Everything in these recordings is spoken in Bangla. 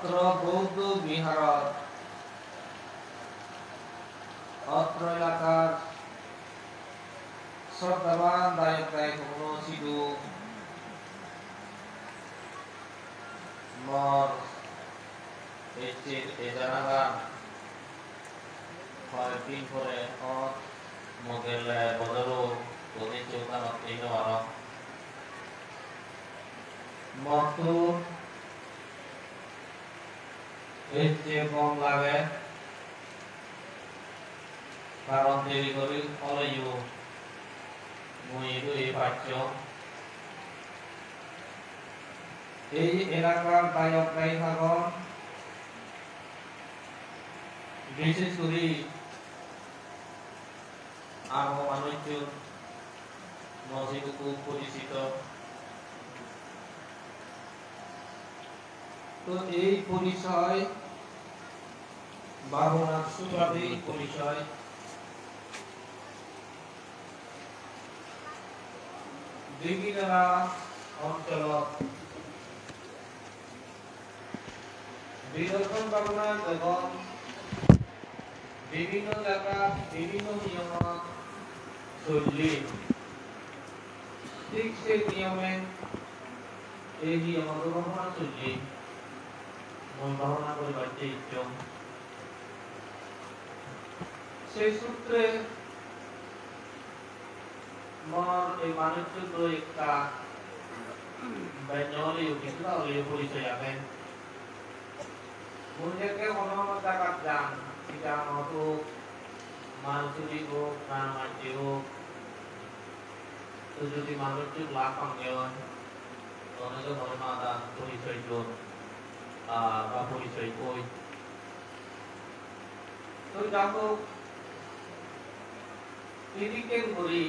অত্র বৌদ্ধ বিহারত অত্র এলাকার শ্রদ্ধাবান দায়ক কোনো সিধু মর এচির এজানাগা কয়েকদিন পরে মগেলে বদরু ওদের চৌকানত এই আর মতো এর চেয়ে কম লাগে কারণ দেরি করি ফলেও মুই এই পাচ্ছ এই এলাকার দায়ক দায়ী থাকুন বিশেষ করে আরো মানুষজন নজিটুকু পরিচিত তো এই পরিচয় বাবুনাথ সুবাদী পরিচয় বিভিন্ন অঞ্চলত বিদর্শন বাবুনাথ এবং বিভিন্ন জায়গা বিভিন্ন নিয়ম চলি ঠিক সেই নিয়মে এই নিয়ম অনুসরণ চলি মই ভাবনা করে বাড়তে ইচ্ছুক সেই সূত্রে মর এই মানুষের তো একটা ব্যঞ্জলি কিছুটা হলেও পরিচয় আছেন মন্দিরকে কোনো জায়গা যান এটা হোক মানুষই হোক না মাঝে হোক তো যদি মানুষের লাভ পাঙ্গে হয় অনেক ধর্মাদা পরিচয় জোর বা পরিচয় কই তো যাবো এদিকে বলি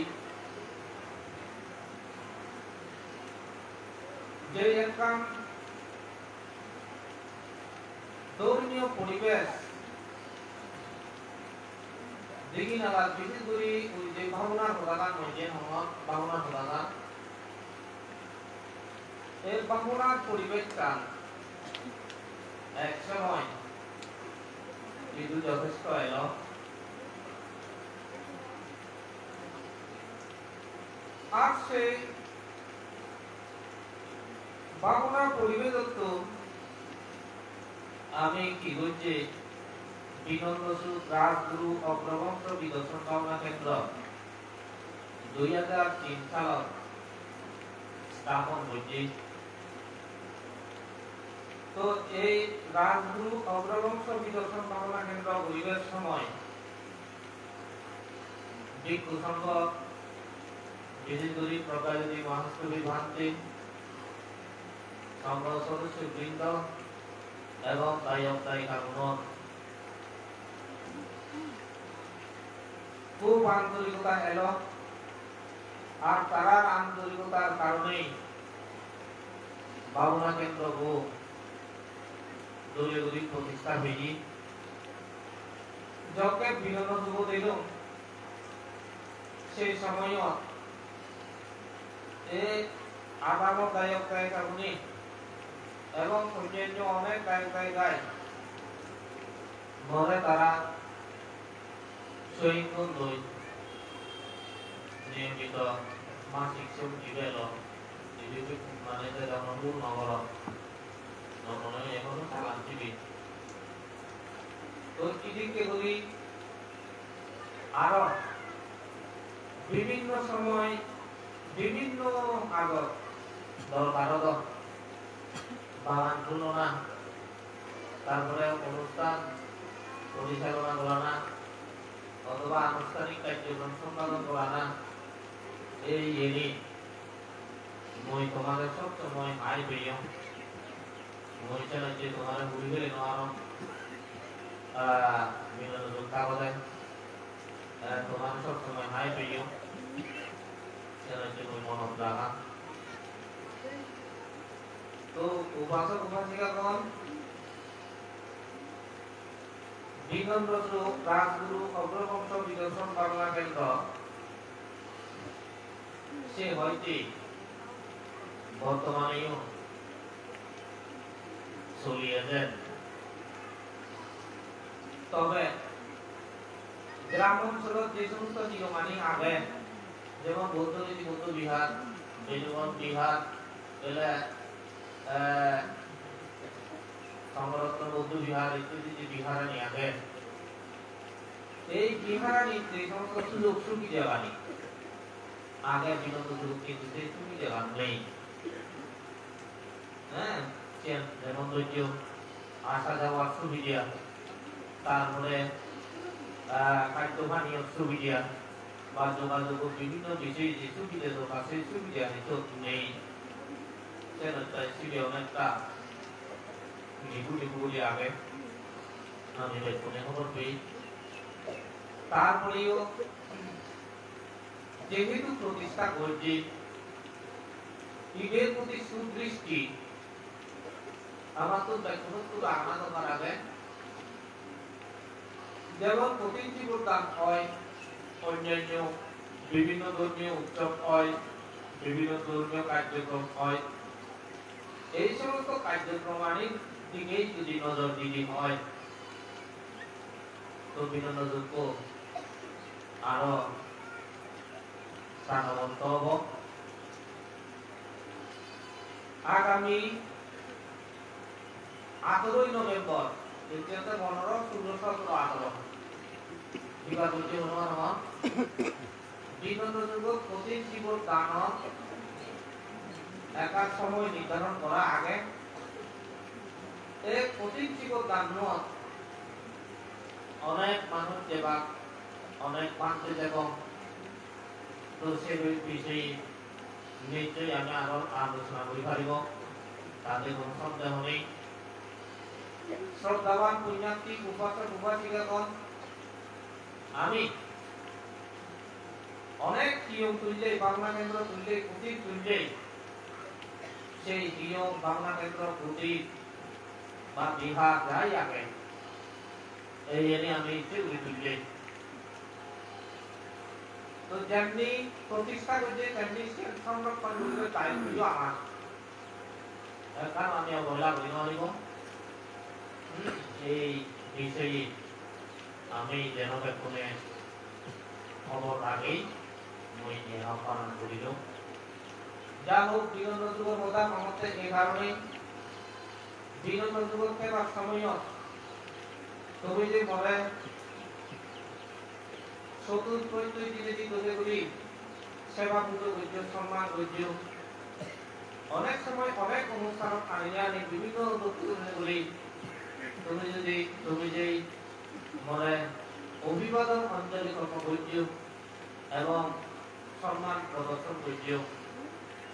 যে একটা ধর্মীয় পরিবেশ দেখি না বিশেষ করে ওই যে ভাবনার প্রধান হয়েছে ভাবনার প্রধান এই ভাবনার পরিবেশটা এক সময় কিন্তু যথেষ্ট এলো আর সেই ভাবনার পরিবেশ তো আমি কি হচ্ছে বিনন্দসু রাজগুরু অগ্রবংশ বিদর্শন ভাবনা কেন্দ্র 2003 সালত স্থাপন হয়েছে তো এই রাজগুরু অগ্রবংশ বিদর্শন ভাবনা কেন্দ্র গরিবের সময় ভিক্ষু সংঘ বিশেষ করে প্রকাশী মহাস্তবী ভান্তি সংঘ সদস্য বৃন্দ এবং দায়ক দায়িকাগণ খুব আন্তরিকতা এলো আর তারা আন্তরিকতার কারণেই ভাবনা কেন্দ্র দলীয় গরিব প্রতিষ্ঠা হয়নি যকে বিনোদন যুব দিল সেই সময়ও এই আগামী গায়ক গায়িকাগুলি এবং অন্যান্য অনেক গায়ক গায়িকায় ঘরে তারা সৈন্য দই নিয়মিত মাসিক সবজি বেল মানে জনমূল নগর নগরে এখনো চালান দিবি তো এদিকে বলি আরো বিভিন্ন সময় বিভিন্ন আগত দরকার বাগান তুলনা তারপরে অনুষ্ঠান পরিচালনা করা না অথবা আনুষ্ঠানিক কার্যক্রম সম্পাদন করা না এই এনে মই তোমাদের সব সময় হাই পেয়ে মই চাই যে তোমার ভুল গেলে নোয়ারো বিনোদন কাগজে তোমার সব সময় হাই পেয়ে মই মনত রাখা তো উপাসক উপাসিকাগণ বিনন্দ রাজগুরু অগ্রবংশ বিদর্শন বাংলা কেন্দ্র সে হইতে বর্তমানেও চলিয়েছেন। তবে গ্রাম অঞ্চলত যে সমস্ত নিয়মানি আগে যেমন বৌদ্ধনীতি বৌদ্ধ বিহার বেনুবন বিহার এলে সংরক্ষণ বৌদ্ধ বিহার ইত্যাদি যে বিহারানি আগে এই বিহারানি যে সমস্ত সুযোগ সুবিধা বানি আগে বিগত যুগ কিন্তু সেই সুবিধা বান নেই। হ্যাঁ যেমন ধৈর্য আসা যাওয়ার সুবিধা, তারপরে খাদ্য পানীয় সুবিধা বা যোগাযোগ বিভিন্ন বিষয়ে যে সুবিধা দরকার সেই সুবিধা তো নেই। সেটা অনেকটা নিপু বলে আগে আমি ফোনে খবর পেয়ে। তারপরেও যেহেতু প্রতিষ্ঠা করছে ঈদের প্রতি সুদৃষ্টি আমার তো ব্যক্তিগত আনন্দ করাবে। যেমন প্রতিটি প্রদান হয়, অন্যান্য বিভিন্ন ধর্মীয় উৎসব হয়, বিভিন্ন ধর্মীয় কার্যক্রম হয়, এই সমস্ত কার্যক্রমানির দিকেই যদি নজর দিতে হয় তো বিনোদনযোগ্য আরো প্রাণবন্ত হব। আগামী 18 নভেম্বর 2015 16 17 18 বিবাহ হচ্ছে হনুমান বিনোদনযোগ্য প্রতীক জীবন দান একার সময় নির্ধারণ করা আগে এই প্রতীক জীবন দান অনেক মানুষ দেবা অনেক মানুষ এবং তো সে বিষয়ে নিশ্চয়ই আমি আরো আলোচনা করে পারিব, তাদের কোনো সন্দেহ নেই। শ্রদ্ধাবান পুণ্যার্থী উপাসক উপাসিকাগণ, আমি অনেক নিয়ম তুললে বাংলা কেন্দ্র তুললে প্রতীক তুললে সেই নিয়ম বাংলা কেন্দ্র প্রতীক বা বিহার যাই আগে এই এনে আমি সেগুলি তুললে তো যেমনি প্রতিষ্ঠা করছে তেমনি সংরক্ষণ করলে দায়িত্ব আমার। কারণ আমি অবহেলা করি মানিব এই বিষয়ে আমি যেন ফোনে খবর আগেই মই আহ্বান করিল। যা হোক বিনোদন যুগের কথা মমতে এই কারণে বিনোদন যুগের সেবার সময় তুমি যে বলে চতুর্থ দিনে তোদেগুলি সেবা পুজো ঐক্য সম্মান ঐক্য অনেক সময় অনেক অনুষ্ঠান আনিয়া আনি বিভিন্ন বলি তুমি যে মনে অভিবাদন অঞ্জলি কর্ম ঐক্য এবং সম্মান প্রদর্শন ঐক্য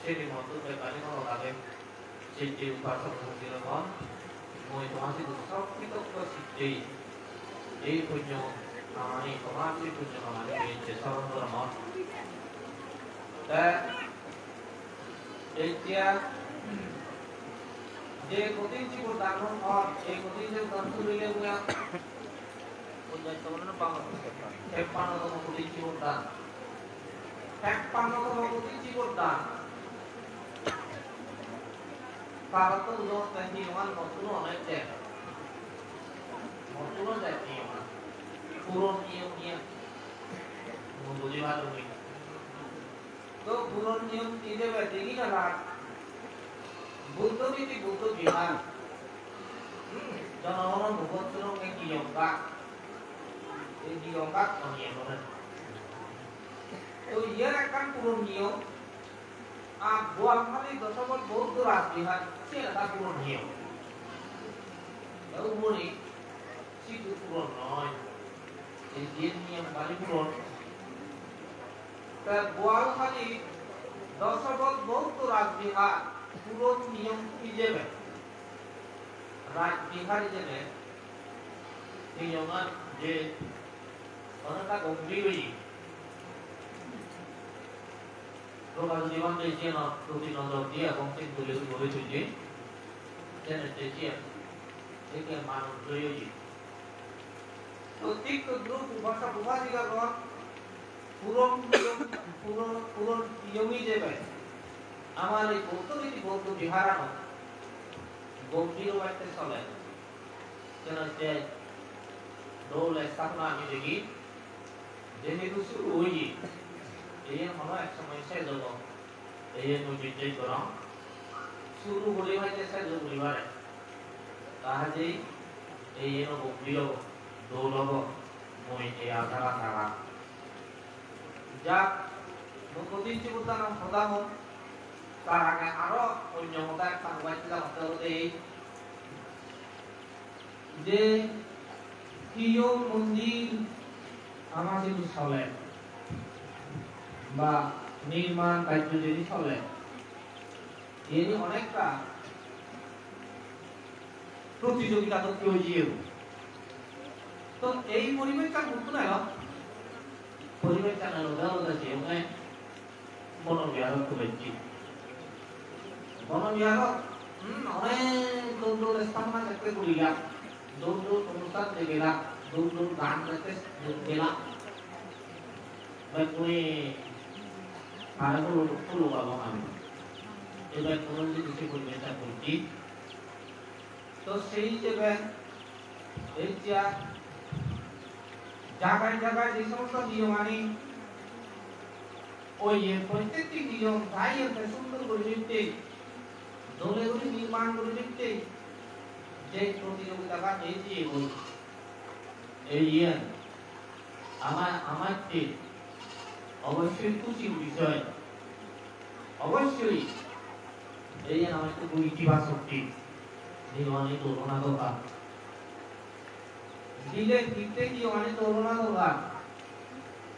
সেটি মন্তব্যে কালী লাগে সেটি উপাসক মন্দিরগণ মই তোমাকে সব কৃতজ্ঞ সিদ্ধি এই পুণ্য আমানি তোমাকে পুণ্য আমানি হয়েছে সর্বধর মন। এতিয়া যে প্রতীক জীবন দান হয় এই প্রতীক জীবন দান করিলে মুয়া উন্নয়ন পাবো 53তম প্রতীক জীবন দান 53তম প্রতীক জীবন দান ভারত উল্লেখ তেমনি ওয়ান নতুন অনেক দেয় নতুন দেয় নিয়ম পুরন নিয়ম নিয়ে বুঝি ভালো হই তো পুরন নিয়ম কি দেবে দেখি না লাগ বুদ্ধ নীতি বুদ্ধ বিহার জনগণ মুখস্থর কি নিয়মকা এই নিয়মকা নিয়ে বলেন তো ইয়ার একখান পুরন নিয়ম আর গোয়ালখালী দশবল বৌদ্ধ রাজবিহার সে একটা পুরন নিয়ম মনে সিদ্ধ পুরন নয় এই যে নিয়ম বালি পুরন গোয়ালখালী দশবল বৌদ্ধ রাজবিহার পুরন নিয়ম হিসেবে রাজবিহার হিসেবে নিয়মান যে অনেকটা গম্ভীর প্রকাশ জীবন দেশে প্রতি নজর দিয়ে এবং ঠিক বলে বলে তুলছে জেনে দেশে থেকে মানুষ রয়েছে প্রত্যেক দ্রুপ উপাসক উপাসিকাগণ পুরন নিয়মই দেবে আমার এই বৌদ্ধ নীতি বৌদ্ধ বিহারানো গম্ভীর বাড়িতে চলে যেন যে দৌড় স্থাপনা আমি দেখি যেহেতু শুরু হই এই হলো এক সময় সে যাব এই নৈতিক করম শুরু বলি হইতে সে বলিবারে তাহাজেই এই গম্ভীর দৌড়ব মই এই আধারা তারা যা প্রতিযোগিতা সদা হোক তার আগে আরো অন্য মতো একটা মোবাইল হতে যে প্রিয় মন্দির আমার যদি চলে বা নির্মাণ কার্য যদি চলে এর অনেকটা প্রতিযোগিতা তো প্রয়োজন তো এই পরিবেশটা বুঝতো না পরিবেশটা না লোক আছে ওখানে বনবিহারক খুবেছি বনবিহারক অনেক দূর দূর স্থাপনা দেখতে করিয়া দূর দূর অনুষ্ঠান গেলা দূর দূর গান দেখতে গেলা তুমি আরে ফুলো পাবো আমি এবার কোন কিছু পরিবেশটা করছি তো সেই হিসেবে এই জায়গায় জায়গায় যে সমস্ত নিয়ম আনি ওই প্রত্যেকটি নিয়ম তাই সুন্দর করে লিখতে দলে দলে নির্মাণ করে লিখতে যে প্রতিযোগিতাটা এই যে এই আমার অবশ্যই খুশির বিষয় অবশ্যই এই আমার একটু ইতিবাচক দিক নির্মাণে তুলনা দরকার দিলে দিতে কি অনেক তুলনা দরকার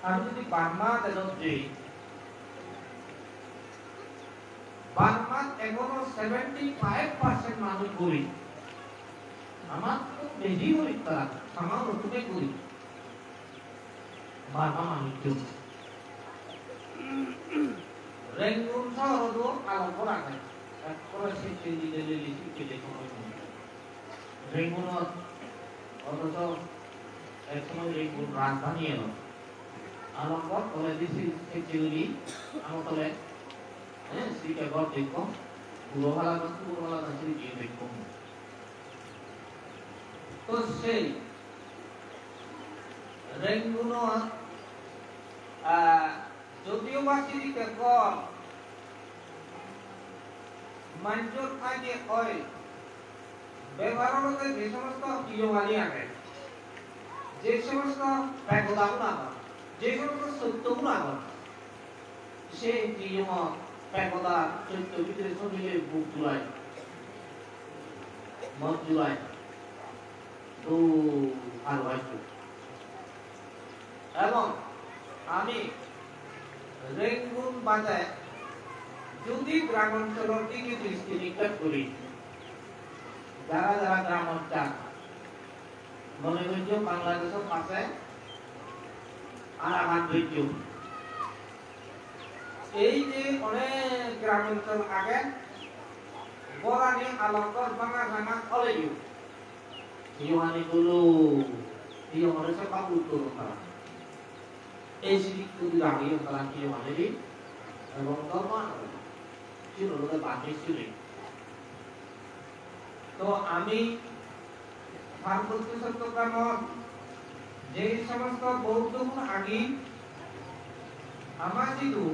আমি যদি বার্মা তেলতে বার্মা এখনো 75% মানুষ করি আমার খুব বেশি করি তারা আমার রকমে করি বার্মা মানুষ রেঙ্গুন শহরও আলো করা যায় একবারে শিখতে দিলে লিখতে দেখো রেঙ্গুন অথচ এক সময় রেঙ্গুন রাজধানী এলো আলম্বর তলে দিছি শিখতে আমার তলে শ্রীকে ঘর দেখো পুরো ভালা শ্রী গিয়ে দেখো তো সেই রেঙ্গুন যদিও বা সিরিকে কল মঞ্জুর থাকে হয় ব্যবহার হতে যে সমস্ত প্রিয়বাদী আগে যে সমস্ত প্যাগোদাগুলো আগে যে সমস্ত সত্যগুলো আগে সেই প্রিয় প্যাগোদা চৈত্য ভিতরে শরীরে বুক জুড়ায় মন জুড়ায় তো আর হয়তো এবং আমি রেঙ্গুন বাজায় যদি গ্রামাঞ্চলের দিকে দৃষ্টি নিক্ষেপ করি যারা যারা গ্রামাঞ্চল মনে করছো বাংলাদেশের পাশে আর আমার ধৈর্য এই যে অনেক গ্রামাঞ্চল আগে বরানি আলঙ্কর ভাঙা ভাঙা কলেজ ইউহানি গুলো ইউহানি সব কাবু উত্তর করা এই সিরিক যদি আগে তারা কি মানে এবং ধর্ম ছিল ওদের বাকি ছিল তো আমি পার্বত্য চট্টগ্রাম যে সমস্ত বৌদ্ধ আগে আমার যিটো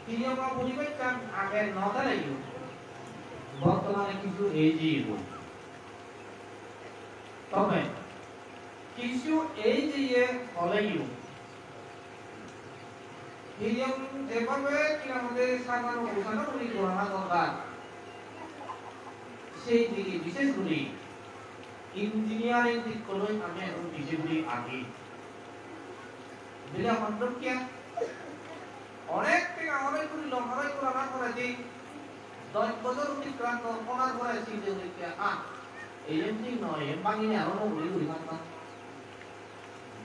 নিয়ম পরিবর্তন আগে নদালাই বর্তমানে কিছু এজিব তবে কিছু এই যে হলেও নিয়ম যেভাবে আমাদের সাধারণ ঘোষণা করি করা দরকার সেই দিকে বিশেষ করে ইঞ্জিনিয়ারিং দিক করে আমি এখন বিশেষভাবে আগে যেটা মতলব কি অনেক থেকে অনেক করে লড়াই করা না করে যে 10 বছর অতিক্রান্ত ওনার পরে চিন্তা হইছে এই এমনি নয় বাঙিনে আরো উড়ি উড়ি মারবা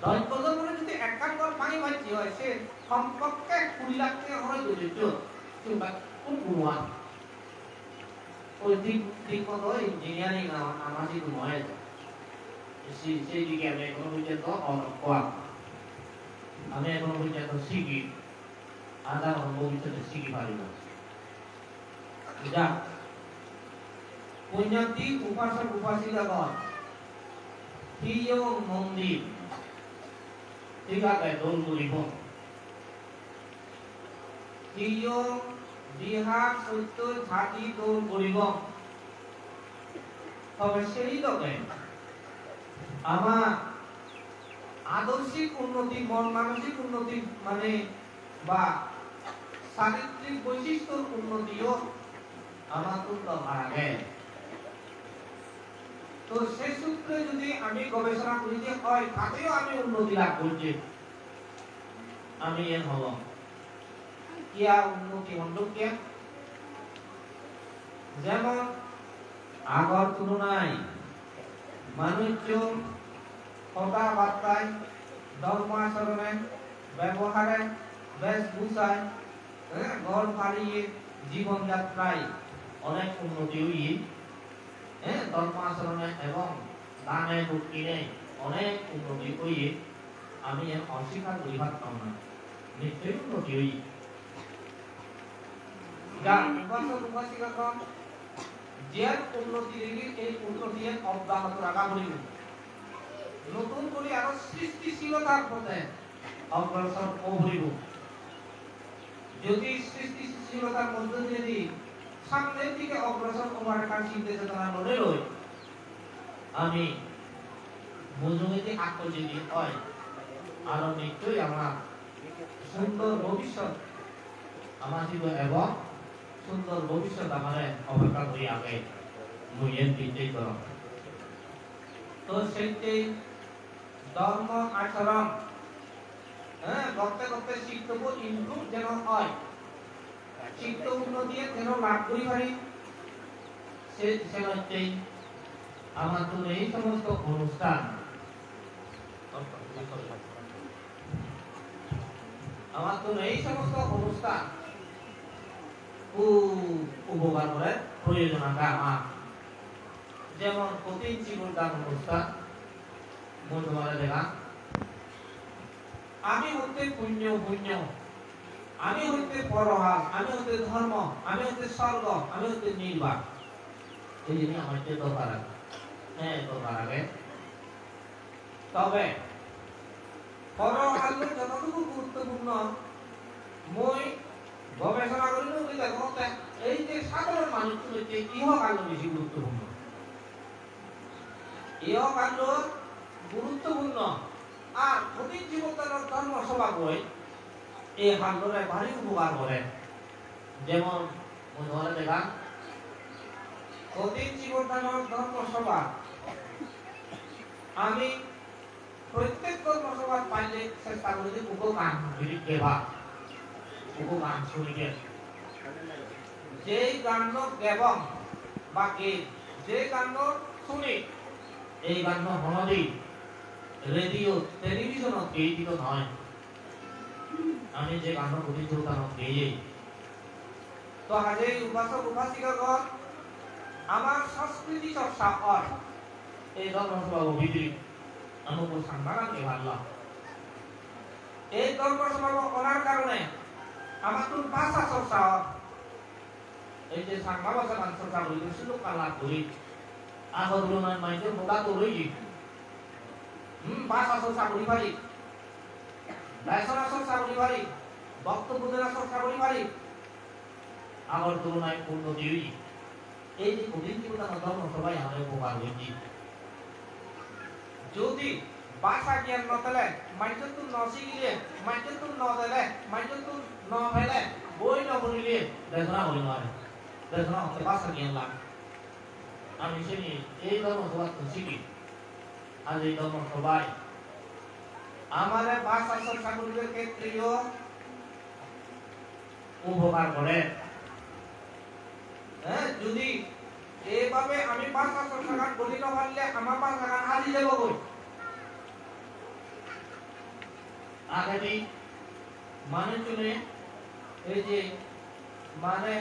10 বছর পরে যদি একান্তর পানি বাঁচি হয় সে সম্পর্কে 20 লাখ টাকা খরচ হয়ে যেত কিংবা কোন গুণা ওই দিক মতো ইঞ্জিনিয়ারিং আমার যেহেতু নয় সেই দিকে আমি এখনো পর্যন্ত অনকোয়া আমি এখনো পর্যন্ত শিখি আধা ভবিষ্যতে শিখি পারি না যা পুণ্যাতি উপাসক উপাসিকাগণ থিয় মন্দির ঠিকাকে দোল করিব থিয় বিহার সত্য ছাতি দোল করিব তবে সেই লগে আমার আদর্শিক উন্নতি মন মানসিক উন্নতি মানে বা চারিত্রিক বৈশিষ্ট্যর উন্নতিও আমার তুলনা বাড়াবে তো সেই সূত্রে যদি আমি গবেষণা করি যে হয় তাতেও আমি উন্নতি লাভ করছি আমি এর হল কিয়া উন্নতি হল কিয়া যেমন আগর তুলনায় মানুষজন কথাবার্তায় ধর্ম আচরণে ব্যবহারে বেশভূষায় ঘর ফাড়িয়ে জীবনযাত্রায় অনেক উন্নতি হয়ে ধর্ম আচরণে এবং দানে দক্ষিণে অনেক উন্নতি হয়ে আমি এর অস্বীকার করি পারতাম না নিশ্চয়ই উন্নতি হই যে উন্নতি দেখি এই উন্নতি অব্যাহত রাখা করিব নতুন করে আরো সৃষ্টিশীলতার পথে অগ্রসর করিব যদি সৃষ্টিশীলতার মধ্য দিয়ে সামনের দিকে অগ্রসর হওয়ার কাজ চিন্তা চেতনা মনে রই আমি মজুমতি আত্মজীবী হয় আরো নিশ্চয়ই আমার সুন্দর ভবিষ্যৎ আমার জীবন এবং সুন্দর ভবিষ্যৎ আমার অপেক্ষা করি আগে মুয়ের বিজয় কর তো সেই ধর্ম আচরণ করতে করতে শিক্ষক ইমপ্রুভ যেন হয় শিক্ষা উন্নতি যেন লাভ করি পারি সে আমার তো এই সমস্ত অনুষ্ঠান আমার তো এই সমস্ত অনুষ্ঠান উপকার করে প্রয়োজন আছে আমার যেমন প্রতি জীবনদান অনুষ্ঠান মধ্যমারে দেখা আমি হতে পুণ্য পুণ্য আমি হতে পরহাস আমি হতে ধর্ম আমি হতে স্বর্গ আমি হতে নির্বাক এই জিনিস আমার দরকার আছে দরকার আছে তবে পরহাস যতটুকু গুরুত্বপূর্ণ মই গবেষণা করি দেখতে এই যে সাধারণ মানুষগুলো হচ্ছে ইহকাল বেশি গুরুত্বপূর্ণ ইহকাল গুরুত্বপূর্ণ আর প্রতি জীবনের ধর্ম সভা বই এই কাণ্ডরে ভারী উপকার করে যেমন ধরে দেখা প্রতি জীবনের ধর্ম সভা আমি প্রত্যেক ধর্ম সভা পাইলে চেষ্টা করি যে উপকার দেবা উপকার শুনিকে যেই গান গেবং বা যে গান শুনি এই গান হনদি রেডিও টেলিভিশন এই দিকে নয় আমি যে গান প্রতিযোগিতা গেয়ে তো আজে উপাসক উপাসিকাগণ আমার সংস্কৃতি চর্চা হয় এই ধর্মসভা ভিতরে অনুকূল সাংবাদিক ভাবলাম এই ধর্মসভা করার কারণে আমার তো ভাষা চর্চা এই যে সাংবাদিক চর্চা করি সুযোগ লাভ করি আগর তুলনায় মাইকে মোটা তো রয়েছি ভাষা চর্চা করি পারি লেখনা চর্চা করি পারি বক্তব্য দেওয়া চর্চা করি পারি আগর তুলনায় উন্নতি হই এই যে প্রতিযোগিতা ধর্ম সবাই আমাদের উপকার হয়েছি যদি ভাষা জ্ঞান নতলে মাইজতু ন শিখিলে মাইজতু ন দেলে মাইজতু ন ফেলে বই ন পড়িলে লেখনা হই নয় লেখনা হতে ভাষা জ্ঞান লাভ আমি শুনি এই ধর্ম সভা শিখি আজ এই ধর্ম সবাই আমাদের ভাষা চর্চা করিবার ক্ষেত্রেও উপকার করে যদি এইভাবে আমি ভাষা চর্চা গান বলি না পারলে আমার ভাষা গান হারিয়ে যাব বই আগে মানুষজনে এই যে মানে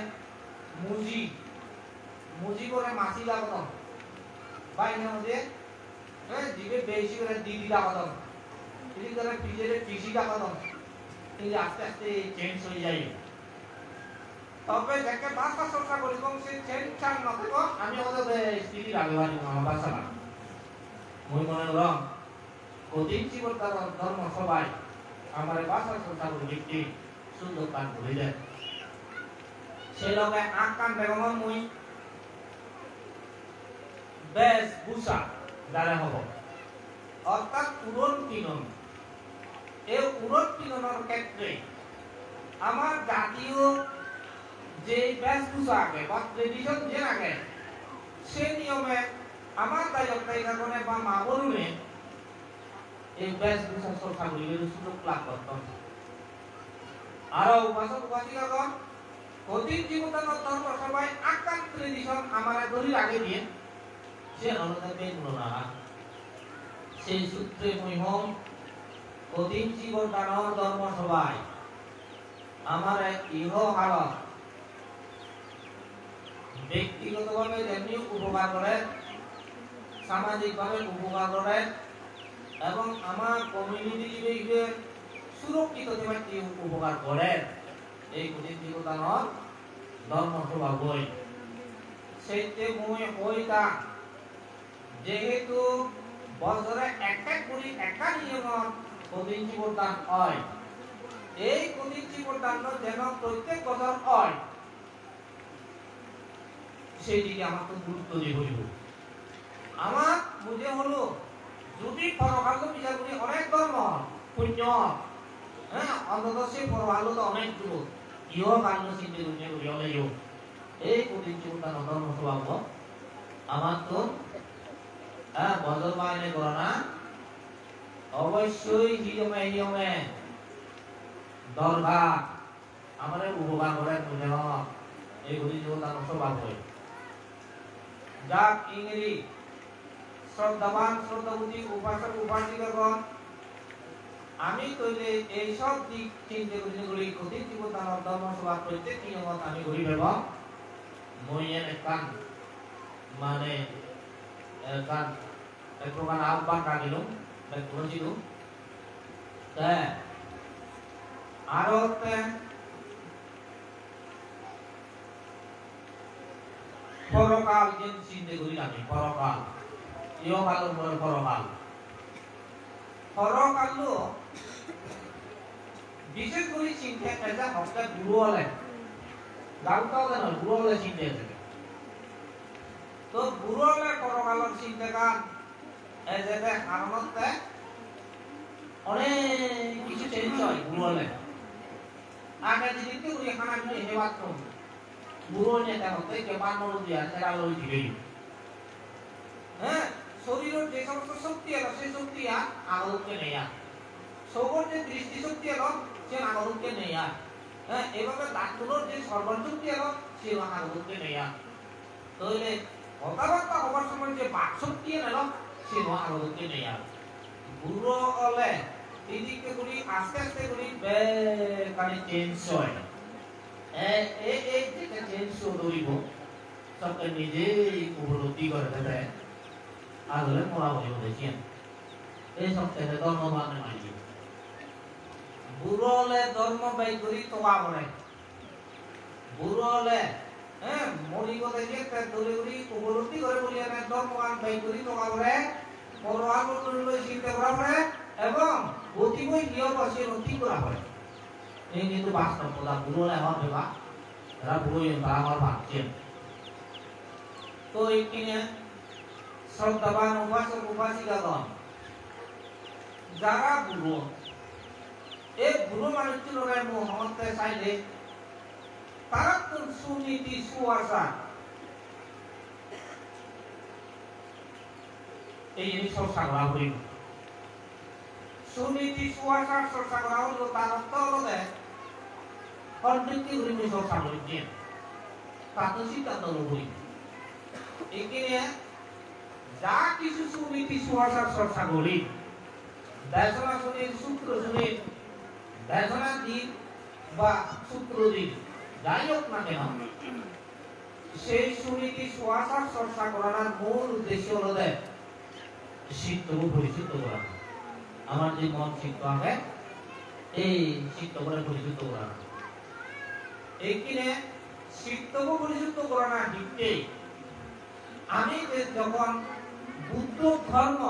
মুজি করে মাছি লাগাতাম বাইনা মধ্যে জিবে বেশি করে দিদি লাগাতাম এই করে পিজে পিসি লাগাতাম এই আস্তে আস্তে চেঞ্জ হয়ে যায় তবে যাকে ভাষা চর্চা করিব সে চেঞ্চাল নথিব আমি ওদের স্থিতি আগেবানি আমার ভাষা না মই মনে রং কদিন জীবন ধর্ম সবাই আমার ভাষা চর্চা করি ব্যক্তি সুন্দর কান করে দেয় সেই লগে আঁক কান বেগমন মুই বেশ বুসা যারা হব অর্থাৎ উড়ন কিনন এই উড়ন কিননের ক্ষেত্রে আমার জাতীয় যে বেশভূষা আগে বা ট্রেডিশন যে আগে সে নিয়মে আমার দায়িত্বের কারণে বা মা বলুনে এই বেশভূষা চর্চা করিলে সুযোগ লাভ করতাম আর উপাসক উপাসিকাগণ কঠিন জীবনের ধর্ম সবাই আকান ট্রেডিশন আমার ধরি আগে দিয়ে সে অনুদাবে না সেই সূত্রে মহিম কঠিন জীবন দানর ধর্ম সবাই আমার ইহ হালত ব্যক্তিগতভাবে যেমনি উপকার করে সামাজিকভাবে উপকার করে এবং আমার কমিউনিটি হিসেবে সুরক্ষিত যেমনি উপকার করে এই কঠিন জীবদানর ধর্ম সভা বই সেইতে মই ওইটা যেহেতু বছরে একটা করে একটা নিয়মত কঠিন জীবদান হয় এই কঠিন জীবদান যেন প্রত্যেক বছর হয় সেই দিকে আমার তো গুরুত্ব দিয়ে হইব আমার বুঝে হলো যদি পরকাল বিচার করি অনেক ধর্ম পুণ্য হ্যাঁ অন্তত সে পরকাল তো অনেক দূর ইহ কাল চিন্তা করি হলেও এই কঠিন চিন্তা ধর্ম স্বভাব আমার তো হ্যাঁ বদল বাইনে করো না অবশ্যই হিয়মে দরকার আমাদের উপকার করে বুঝে এই কঠিন চিন্তা স্বভাব হয় যাক ইংরেজি শ্রদ্ধাবান শ্রদ্ধাবতী উপাসক উপাসিকাগণ আমি কইলে এই সব দিক চিন্তা করি কঠিন জীবন ধর্ম সভা প্রত্যেক নিয়মত আমি করি ভেব মই একান মানে একান এক প্রকার আহ্বান রাখিলাম তাই করেছিল আরো পরকাল যে চিন্তা করি আমি পরকাল ইহকাল পরকাল বিশেষ করে চিন্তা একটা হস্তে গুরু হলে গালটাও যেন গুরু হলে চিন্তা থাকে তো গুরু হলে পরকালের চিন্তা কান এই যে কারণতে অনেক কিছু চেঞ্জ হয় গুরু হলে আগে যেদিকে করি খানা পিনে হেবাত কম গুরু নেতা হতে কেমন মরু দিয়া সেটা লই দিবে হ্যাঁ শরীরের যে সমস্ত শক্তি আছে সেই শক্তি আগলকে নেই সবর যে দৃষ্টি শক্তি আছে সে আগলকে নেই হ্যাঁ এভাবে ডাক্তারের যে সর্বন শক্তি আছে সে আগলকে নেই তাহলে কথাবার্তা হবার সময় যে বাক শক্তি এলো সে আগলকে নেই গুরু হলে এদিকে করি আস্তে আস্তে করি বেকানি চেঞ্জ হয় এই যেটা চেঞ্জ করিব সবকে নিজেই উপলব্ধি করে দেবে আগলে মরা হয়ে দেখেন এই সপ্তাহে ধর্ম মানে মানি বুড়ো হলে ধর্ম বাই করি তোয়া বলে বুড়ো হলে হ্যাঁ মরি কথা যে দৌড়ে করি উপলব্ধি করে বলি ধর্ম বাই করি তোয়া বলে বড় আলো করলে চিন্তা করা পড়ে এবং গতিবই গিয়ে বসে নথি করা পড়ে এই কিন্তু বাস্তব কথা বুড়ো হলে আমার ভেবা তারা বুড়ো তারা আমার ভাবছেন তো এই কিনে শ্রদ্ধাবান উপাসক উপাসিকাগণ যারা বুড়ো এই বুড়ো মানুষগুলোর মহত্বে চাইলে তারা কোন সুনীতি সুআচার এই জিনিস চর্চা করা হইব সুনীতি সুআচার চর্চা করা হইল তার অর্থ হলো কন্ট্রিক্টি হইব চর্চা করি তাতে সিদ্ধান্ত লবই এখানে যা কিছু সুনীতি সুআচার চর্চা করি দেশনা শুনির সূত্র শুনির দেশনা দিন বা সূত্র দিন যাই হোক না কেন সেই সুনীতি সুআচার চর্চা করার মূল উদ্দেশ্য হলো চিত্তকে পরিচিত করা আমার যে মন চিত্ত আছে এই চিত্তকে পরিচিত করা এইখানে শিক্ষক পরিশুদ্ধ করোনা দিতে আমি যখন বুদ্ধ ধর্ম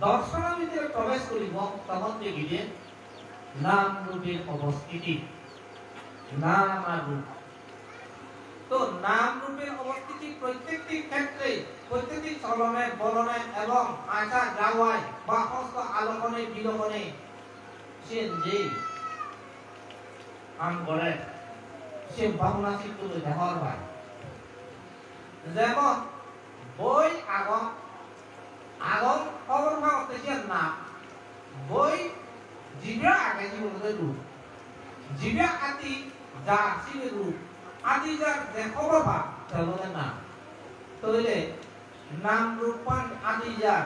দর্শনের ভিতরে প্রবেশ করিব তখন দেখি যে নাম রূপের অবস্থিতি নাম আর রূপ। তো নাম রূপের অবস্থিতি প্রত্যেকটি ক্ষেত্রে প্রত্যেকটি চলনে বলনে এবং আসা যাওয়ায় বা হস্ত আলোকনে বিলোকনে সে যে কাম করে সে ভাবনা চিত্ত দেহর ভাই যেমন বই আগম আগম খবর ভাবতে না বই জিবা আগে জীবনের রূপ জিবা আতি যা সিনের রূপ আদি যার যে খবর ভাব তেমন না তাহলে নাম রূপান আদি যার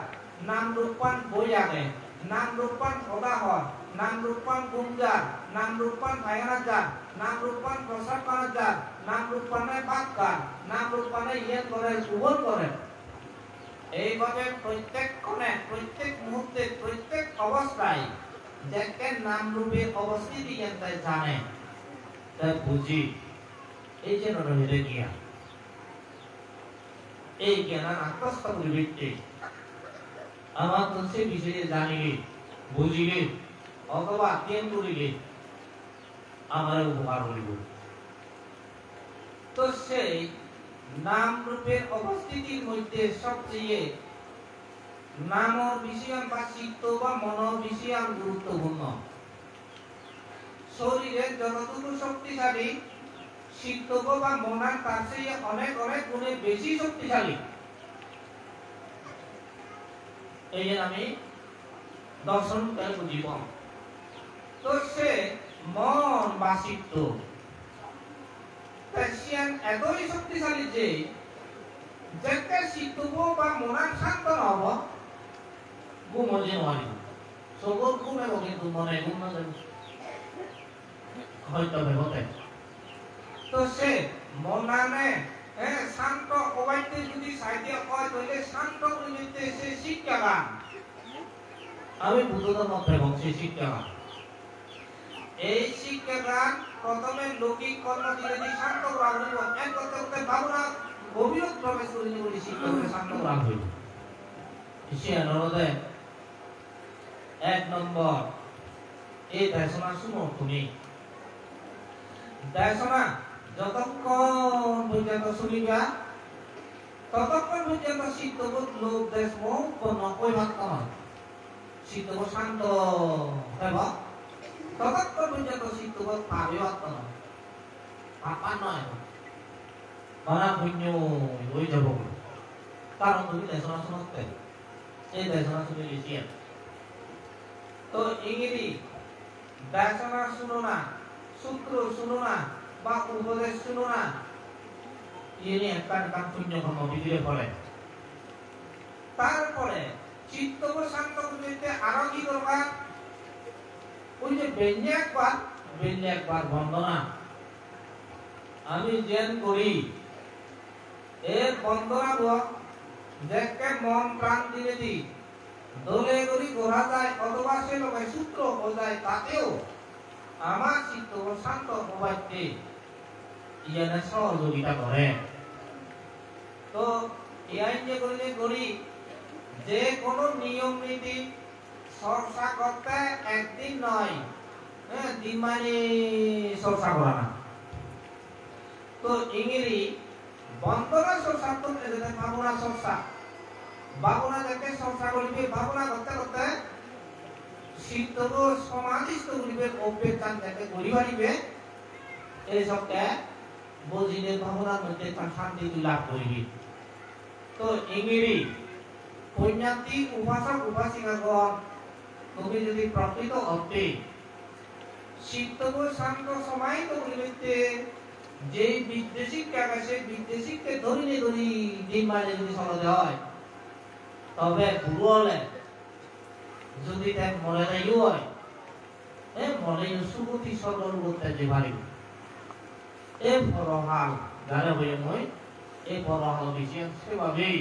নাম রূপান বই আগে নাম রূপান খোদা হয় নাম রূপান গুমজার নাম রূপান ভাইয়ানাজার নাম রূপান প্রসাদ পানাজার নাম রূপানে বাক্কার নাম রূপানে ইয়ে করে সুবল করে এইভাবে প্রত্যেক কোণে প্রত্যেক মুহূর্তে প্রত্যেক অবস্থায় যাকে নাম রূপে অবস্থিতি তাই জানে তাই বুঝি এই যে রহিলে জ্ঞান এই জ্ঞান আত্মস্থ পরিবৃত্তি আমার তো সে বিষয়ে জানিলে বুঝিলে অথবা জ্ঞান করিলে আমার উপকার হইব। তো সেই নাম রূপের অবস্থিতির মধ্যে সবচেয়ে নাম বিষয়ান বা চিত্ত বা মন বিষয়ান গুরুত্বপূর্ণ। শরীরের যতটুকু শক্তিশালী চিত্ত বা মনার তার চেয়ে অনেক অনেক গুণে বেশি শক্তিশালী। এই যে আমি দর্শন করে বুঝিব। তো সে মন বা চিত্ত এতই শক্তিশালী যে যেতে চিত্তব বা মনার শান্ত নহব ঘুম হজে নোৱাৰিব চকুর ঘুম এবং কিন্তু মনে ঘুম নাযাব হয়তো ভেবতে। তো সে মনানে শান্ত অবাইতে যদি সাইডে হয় তাহলে শান্ত পরিবেশে সে শিক্ষাগান আমি বুদ্ধদের মধ্যে এবং সে শিক্ষাগান এই শিক্ষাগান প্রথমে লৌকিক কর্ম দিলে শান্ত করা হইব এক করতে করতে ভাবনা গভীর প্রবেশ করিনি বলে শিক্ষককে শান্ত করা হইব। সে অনুরোধে এক নম্বর এই দেশনা শুনো তুমি দেশনা যতক্ষণ পর্যন্ত শুনিবা ততক্ষণ পর্যন্ত চিত্তবোধ লোক দেশ উৎপন্ন কইবাক নয় চিত্তবোধ শান্ত হইব ততক্ষণ পর্যন্ত চিত্তবোধ পাবিবাক নয় পাপা নয় মানা পুণ্য হয়ে যাব কারণ তুমি দেশনা শুনতে এই দেশনা শুনে লিখিয়ে তো ইংরেজি দেশনা শুনো না সূত্র শুনো না বা উপদেশ শুনো না ইনি একটা পুণ্য কর্ম বিধিরে ফলে তারপরে চিত্ত শান্ত করতে আরো কি দরকার ওই যে বেঞ্জে একবার বন্দনা আমি যেন করি এর বন্দনা দেখে মন প্রাণ দিলে দি দলে গড়ি গোড়া যায় অথবা সে লোকের সূত্র বোঝায় তাতেও আমার চিত্ত শান্ত হওয়াতে ইয়ানে সহযোগিতা করে। তো ইয়াই যে করলে গড়ি যে কোনো নিয়ম নীতি চর্চা করতে একদিন নয় দিন মানে চর্চা করা না। তো ইংরেজি বন্দনা চর্চা করতে ভাবনা চর্চা ভাবনা যাতে চর্চা করিবে ভাবনা করতে করতে চিত্তব সমাধিস্থ করিবে অভ্যেতান যাতে করি পারিবে এই সবকে বুঝিলে ভাবনার মধ্যে তার শান্তি লাভ করিবে। তো ইংরেজি পুণ্যার্থী উপাসক উপাসিকাগণ তুমি যদি প্রকৃত অর্থে চিত্তব শান্ত সমাহিত করিতে যে বিদ্বেষিক কাছে বিদ্বেষিককে ধরি দিন মানে যদি চলতে হয় তবে গুরু হলে যদি তাই মনে নাইও হয় মনে সুগতি সরল করতে যে পারিব এই পরহাল যারা হয়ে মই এই পরহাল বিষয় সেভাবেই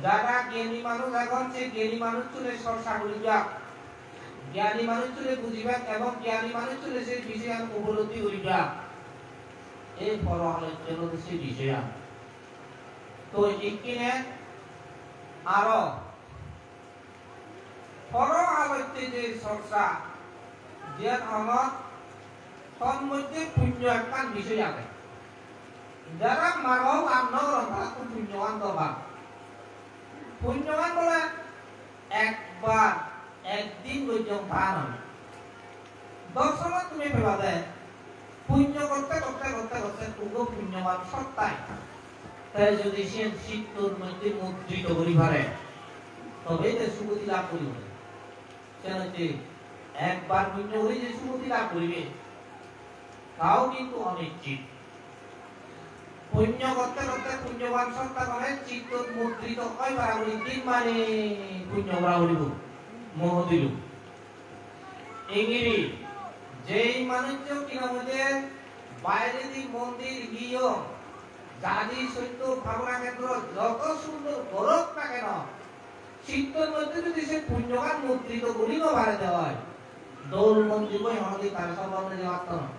যারা জ্ঞানী মানুষ এখন সে জ্ঞানী মানুষ চলে চর্চা করিবা জ্ঞানী মানুষ চলে বুঝিবা এবং জ্ঞানী মানুষ চলে সে বিষয় উপলব্ধি করিবা এই পরআলোচ্যের হচ্ছে বিষয় তো এখানে আরো পরআলোচ্যে যে চর্চা যে আমার তার মধ্যে পুণ্য একটা বিষয় আছে যারা মানব আন্নগ্রহ তারা খুব পুণ্যবান দরবার পুণ্যবান বলে একবার একদিন পর্যন্ত নয় দর্শনত তুমি পেবা দেয় পুণ্য করতে করতে করতে করতে তুগো পুণ্যবান সত্তায় তাই যদি সে চিত্তর মধ্যে মুদ্রিত করি পারে তবে যে সুগতি লাভ করিবে সে হচ্ছে একবার পুণ্য করি যে সুগতি লাভ করিবে তাও কিন্তু অনিশ্চিত পুণ্য করতে করতে পুণ্যবান সত্তা করে চিত্তর মুদ্রিত হয় বাড়াবলি তিন মানে পুণ্য বাড়াবলিব মোহ দিল ইংরি যেই মানুষ কিনা মধ্যে বাইরে দিক মন্দির গিয়েও জাতি সত্য ভাবনা কেন্দ্র যত সুন্দর গরক না কেন চিত্তর মধ্যে যদি সে পুণ্যবান মুদ্রিত গুলিও বাড়াতে হয় দৌল মন্দির বই আমাদের তার সর্বর্ণে যে ভাবত নয়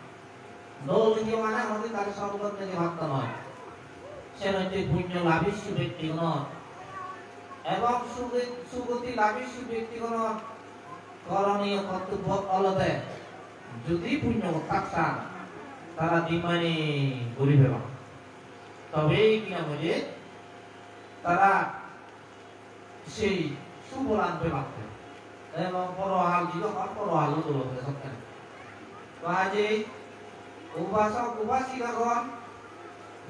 দৌল যে মানে আমাদের তার সর্বর্ণে যে ভাবত নয় সে হচ্ছে পুণ্য লাভিষ্য ব্যক্তিগণ এবং সুগতি লাভিষ্য ব্যক্তিগণ করণীয় কর্তব্য অলদে যদি পুণ্য থাকতাম তারা দিমানি গরিব এবং তবেই কিনা বলে তারা সেই সুবলান পেতে এবং পরহাল জীবন পরহাল উদলতে সত্য কাজে উপাসক উপাসিকাগণ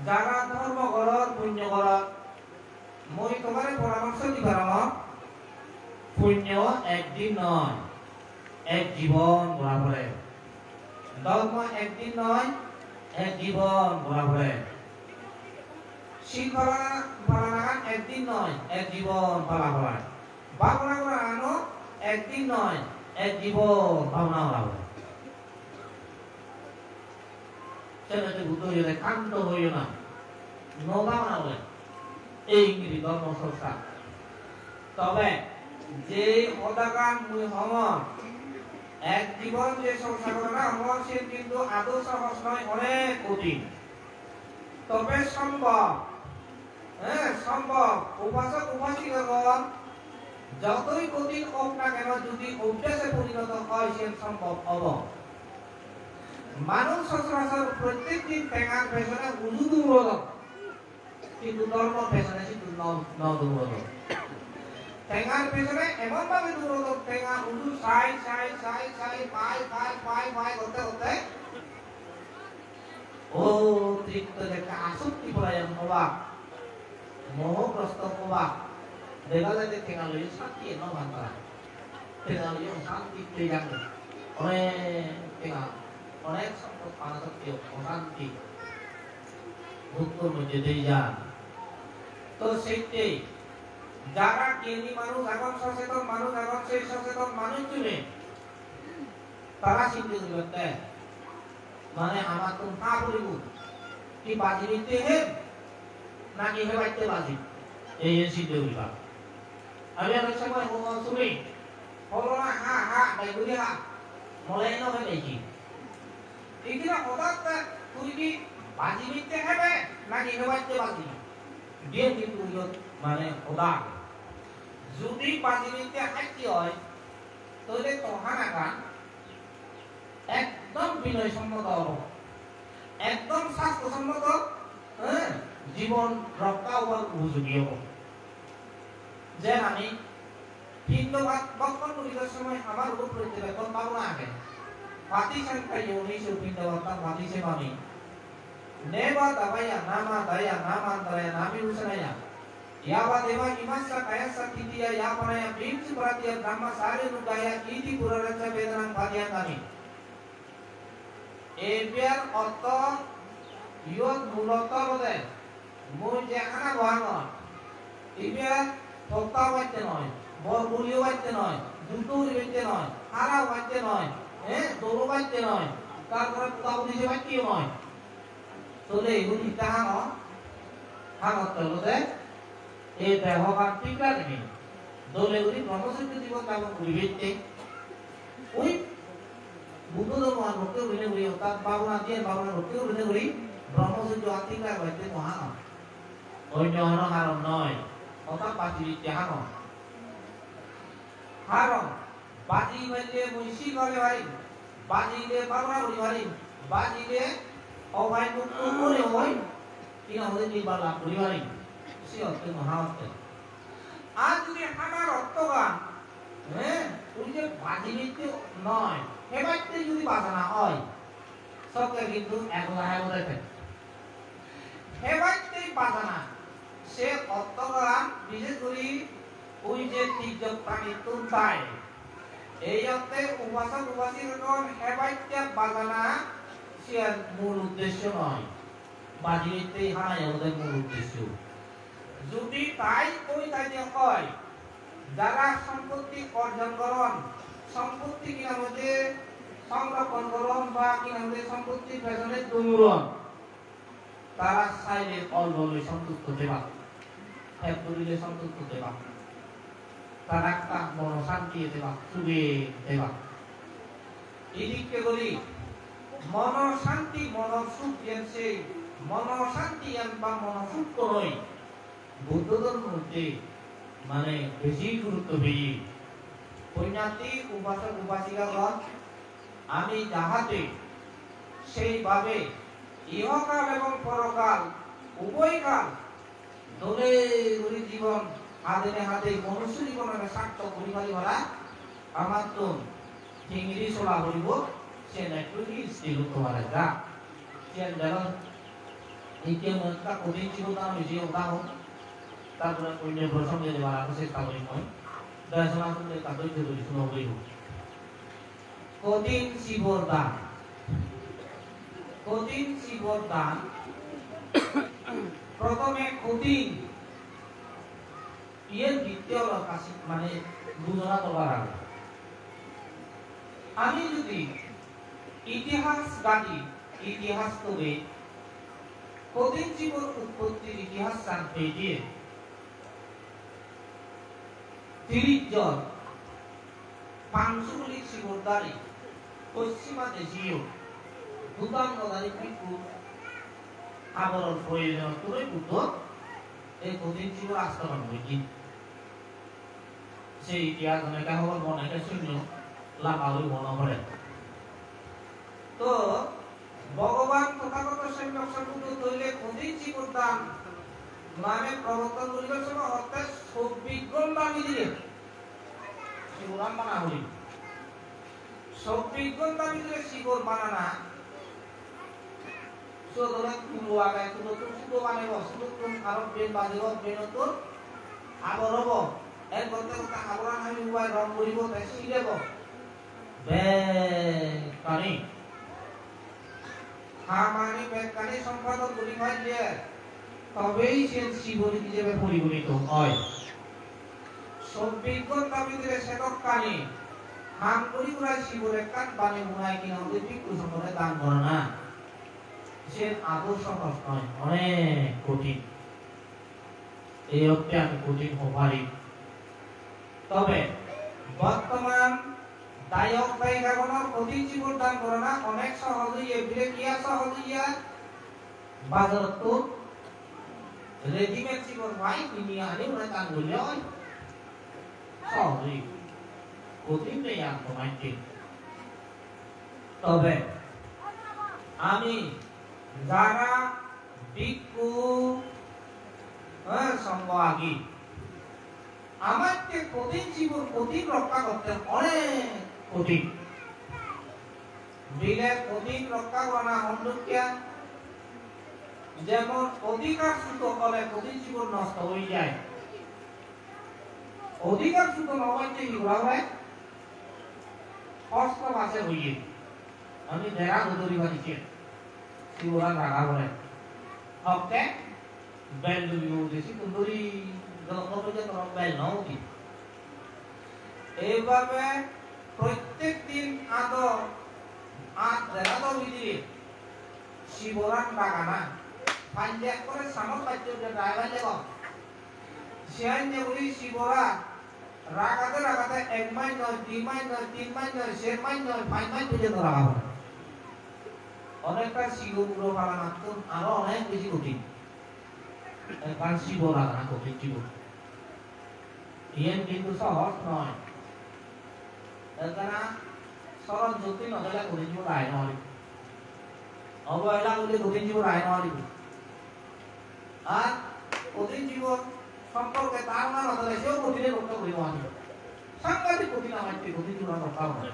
যারা ধর্ম করত পুণ্য করত মই তোমার পরামর্শ দিবার পুণ্য একদিন নয় এক জীবন গড়া পড়ে ধর্ম একদিন নয় এক জীবন গড়া পড়ে শৃঙ্খলা পালন একদিন নয় এক জীবন পালা পড়ায় ভাবনা করা আনো একদিন নয় এক জীবন ভাবনা করা হয় সেটাতে ভূত হয়ে যায় কান্ত হইও না নভাবনা বলে এই ইংরেজি ধর্ম সংস্থা তবে যে অদাকান মুই হমন এক জীবন যে সংসার করা হমন সে কিন্তু আদৌ সহজ নয় অনেক কঠিন তবে সম্ভব সম্ভব উপাসক উপাসিকাগণ যতই কঠিন হোক না কেন যদি অভ্যাসে পরিণত হয় সে সম্ভব হব মানুষ সচরাচর প্রত্যেক দিন টেঙার পেছনে উজু দৌড়ল কিন্তু ধর্ম পেছনে শুধু দৌড়ল টেঙার পেছনে এমন ভাবে দৌড়ল টেঙা উজু সাই সাই সাই সাই পাই পাই পাই পাই করতে করতে ও তৃপ্ত একটা আসক্তি পরায়ণ হবা মোহগ্রস্ত হবা দেখা যায় যে টেঙা লইয়ে শান্তি এনে ভাঙা টেঙা লইয়ে শান্তি পেয়ে যাবে অনেক টেঙা অনেক সম্পদ পাওয়া সত্ত্বেও অশান্তি ভুক্তর মধ্যে দিয়ে যান তো সেইটাই যারা জ্ঞানী মানুষ এখন সচেতন মানুষ এখন সেই সচেতন মানুষ চলে তারা চিন্তা করতে মানে আমার তো না বলিব কি বাজি নিতে হে নাকি হে বাইতে বাজি এই চিন্তা করিবা আমি অনেক সময় শুনি হলো না হা হা বাইগুলি হা মলাই না হয়ে দেখি এগুলা হঠাৎ তুই কি বাজি নিতে হবে নাকি হে বাইতে বাজি দিয়ে কিন্তু মানে ওদা যদি বাজি নিতে হাইতে হয় তাহলে তহানাকা একদম বিনয় সম্মত হব একদম স্বাস্থ্যসম্মত জীবন রক্ষা হওয়ার উপযোগী হব যে আমি হিন্দুবাদ বক্ষণ করিবার সময় আমার উপর প্রতিবেদন পাবো না আগে পাতি সংখ্যা ইউনিশ হিন্দুবাদ পাতি সে মামি নেবা দাবায়া নামা দয়া নামান্তরায়া নামি উসনায়া यावा देवा इमासा कायसा कितिया या पनाया प्रेमची प्रातिया ब्रह्मा सारे नुगाया कीति पुररचा वेदनां भादिया कामी एबियार अर्थ इयत মূলত বলে মই যেখানে বহানো এবিয়ার ফক্তা বাইতে নয় বরগুলিও বাইতে নয় দুটোর বাইতে নয় হারা বাইতে নয় দৌড় বাইতে নয় তারপরে তাও নিজে বাইতেও নয় তোলে এগুলি তাহানো হানত বলে এই দেহবান ঠিক লাগে দলে উনি ব্রহ্মচর্য জীবন যাপন করিবে ওই বুদ্ধ ধর্ম ভক্তি উঠে করি অর্থাৎ ভাবনা দিয়ে ভাবনা ভক্তি উঠে করি ব্রহ্মচর্য আত্মিকার বাইতে মহান অন্য হন কারণ নয় অর্থাৎ বাজি বিদ্যা হান কারণ বাজি বাইলে মহিষী করে পারি বাজিলে বাবরা করি পারি বাজিলে অবাই মুক্ত করে হয় কিনা হলে নির্বাণ লাভ করি পারি সে অর্থে মহা অর্থে আর যদি আমার অর্থগান হ্যাঁ ওই যে বাজি বিদ্যা নয় হেবাইতে যদি বাজানা হয় সবকে কিন্তু একলা দেখেন হেবাইতে বাজানা সে অর্থগান বিশেষ করে ওই যে তির্যক প্রাণী তুলতায় এই অর্থে উপাসক উপাসিকগণ হেবাইতে বাজানা সে মূল উদ্দেশ্য নয় বাজিতে হানায় ওদের মূল উদ্দেশ্য যদি তাই ওই কাজে হয় যারা সম্পত্তি অর্জন করেন সম্পত্তি কিনা মধ্যে সংরক্ষণ করেন বা কিনা মধ্যে সম্পত্তির পেছনে দৌড়ন তারা চাইলে অলবলে সন্তুষ্ট দেবা এক করিলে সন্তুষ্ট দেবা তারা একটা মন শান্তি দেবা সুখে দেবা এদিকে বলি মন শান্তি মন সুখ দিয়েছে মন শান্তি বা মন সুখ নয় বৌদ্ধ ধর্মের মধ্যে মানে বেশি গুরুত্ব বেশি পৈনাতি উপাসক উপাসিকাগণ আমি যাহাতে সেইভাবে ইহকাল এবং পরকাল উভয় কাল দলে দলে জীবন হাতে হাতে মনুষ্য জীবনের সার্থক পরিমাণে ভরা আমার তো চিংড়ি চলা করিব সে নেট্রুকি স্থির তোমার যা সে যেন ইতিহাস মনটা কঠিন ছিল না বেশি উদাহরণ তারপরে অন্য প্রসঙ্গে দেওয়ার আগে চেষ্টা করি মই দর্শনা শুনলে তাদের যদি শুনো বইব কঠিন শিবর দান কঠিন শিবর দান প্রথমে কঠিন এর দ্বিতীয় কাছে মানে বুঝনা করবার আগে আমি যদি ইতিহাস গাড়ি ইতিহাস তবে কঠিন শিবর উৎপত্তির ইতিহাস জানতে গিয়ে 30 জন পাংশুলিক শিবরদারি পশ্চিমা দেশীয় ভূতাঙ্গদারি ভিক্ষু আবরণ প্রয়োজন করে বুদ্ধ এই কঠিন শিবর আস্তরণ হয়েছি সেই ইতিহাস অনেকে হবার মনে শূন্য লাভাবি মনে করে তো ভগবান তথাগত সম্যক সম্বুদ্ধ তৈলে কঠিন শিবর দান মানে প্রবর্তন করিবার সময় অর্থাৎ সবিজ্ঞন দাবি দিলে শিবরাম মানা হলি সবিজ্ঞন দাবি দিলে শিবর মানা না সুতরাং কুলো আগায় কুলো তো সুতো বানাইব সুতো কোন আরো বেন বাজিব বেনতর আবর হব এক করতে করতে আবরান আমি উপায় রং করিব তাই শিলেব বে কানি মানে বে কানি সম্পাদক করি হয় যে তবেই সে শিবরী হিসেবে পরিগণিত হয় সবিজ্ঞন দাবি দিলে সেটক কানে হাম করি পুরাই শিবরের কান বানে মুনায় কিনা ওদের ভিক্ষু সম্পদে দান করে না সে আদর্শ নয় অনেক কঠিন এই অর্থে আমি কঠিন হবারই তবে বর্তমান দায়ক দায়িকাগণের কঠিন শিবর দান করে না অনেক সহজেই এভিলে কিয়া সহজেইয়া বাজারত রেডিমেড শিবর ভাই কিনিয়া আনি ওরা দান করলে হয় সহজেই কঠিন নেই আত্মমাইকে তবে আমি যারা ভিক্ষু সঙ্গ আগি আমাকে কঠিন জীবন কঠিন রক্ষা করতে অনেক কঠিন দিলে কঠিন রক্ষা করা হন্ডুকিয়া যেমন অধিকার সুত হলে কঠিন জীবন নষ্ট হয়ে যায় অধিকার সুত নবাইতে হিগুলা হয় কষ্ট বাসে হইয়ে আমি দেরা গদরি বানিছি শিবরা রাগা বলে হকতে বেল দুবি উঠেছি কুন্দরি জলকপজে তরক বেল নৌকি এইভাবে প্রত্যেক দিন আদর আজ দেরা তো বিদিরে শিবরান বাগানা পাঞ্জাব করে সামল পাইতে ড্রাইভার দেব সিয়ান যেগুলি শিবরা রাগাতে রাগাতে 1 মাইল নয় 2 মাইল নয় 3 মাইল নয় 4 মাইল নয় 5 মাইল পর্যন্ত রাগা হয় অনেকটা শিবগুলো পালা মাত্র আরো অনেক বেশি কঠিন কারণ শিব রাধনা কঠিন জীবন ইয়েন কিন্তু সহজ নয় এখানে সরল জটিল নজরে কঠিন জীবন রায় নয় অবহেলা করলে কঠিন জীবন রায় নয় আর কঠিন জীবন সম্পর্কে তার না নজরে সেও কঠিনের রক্ষা করি নয় সাংঘাতিক কঠিন আমার কঠিন জীবন রক্ষা হয়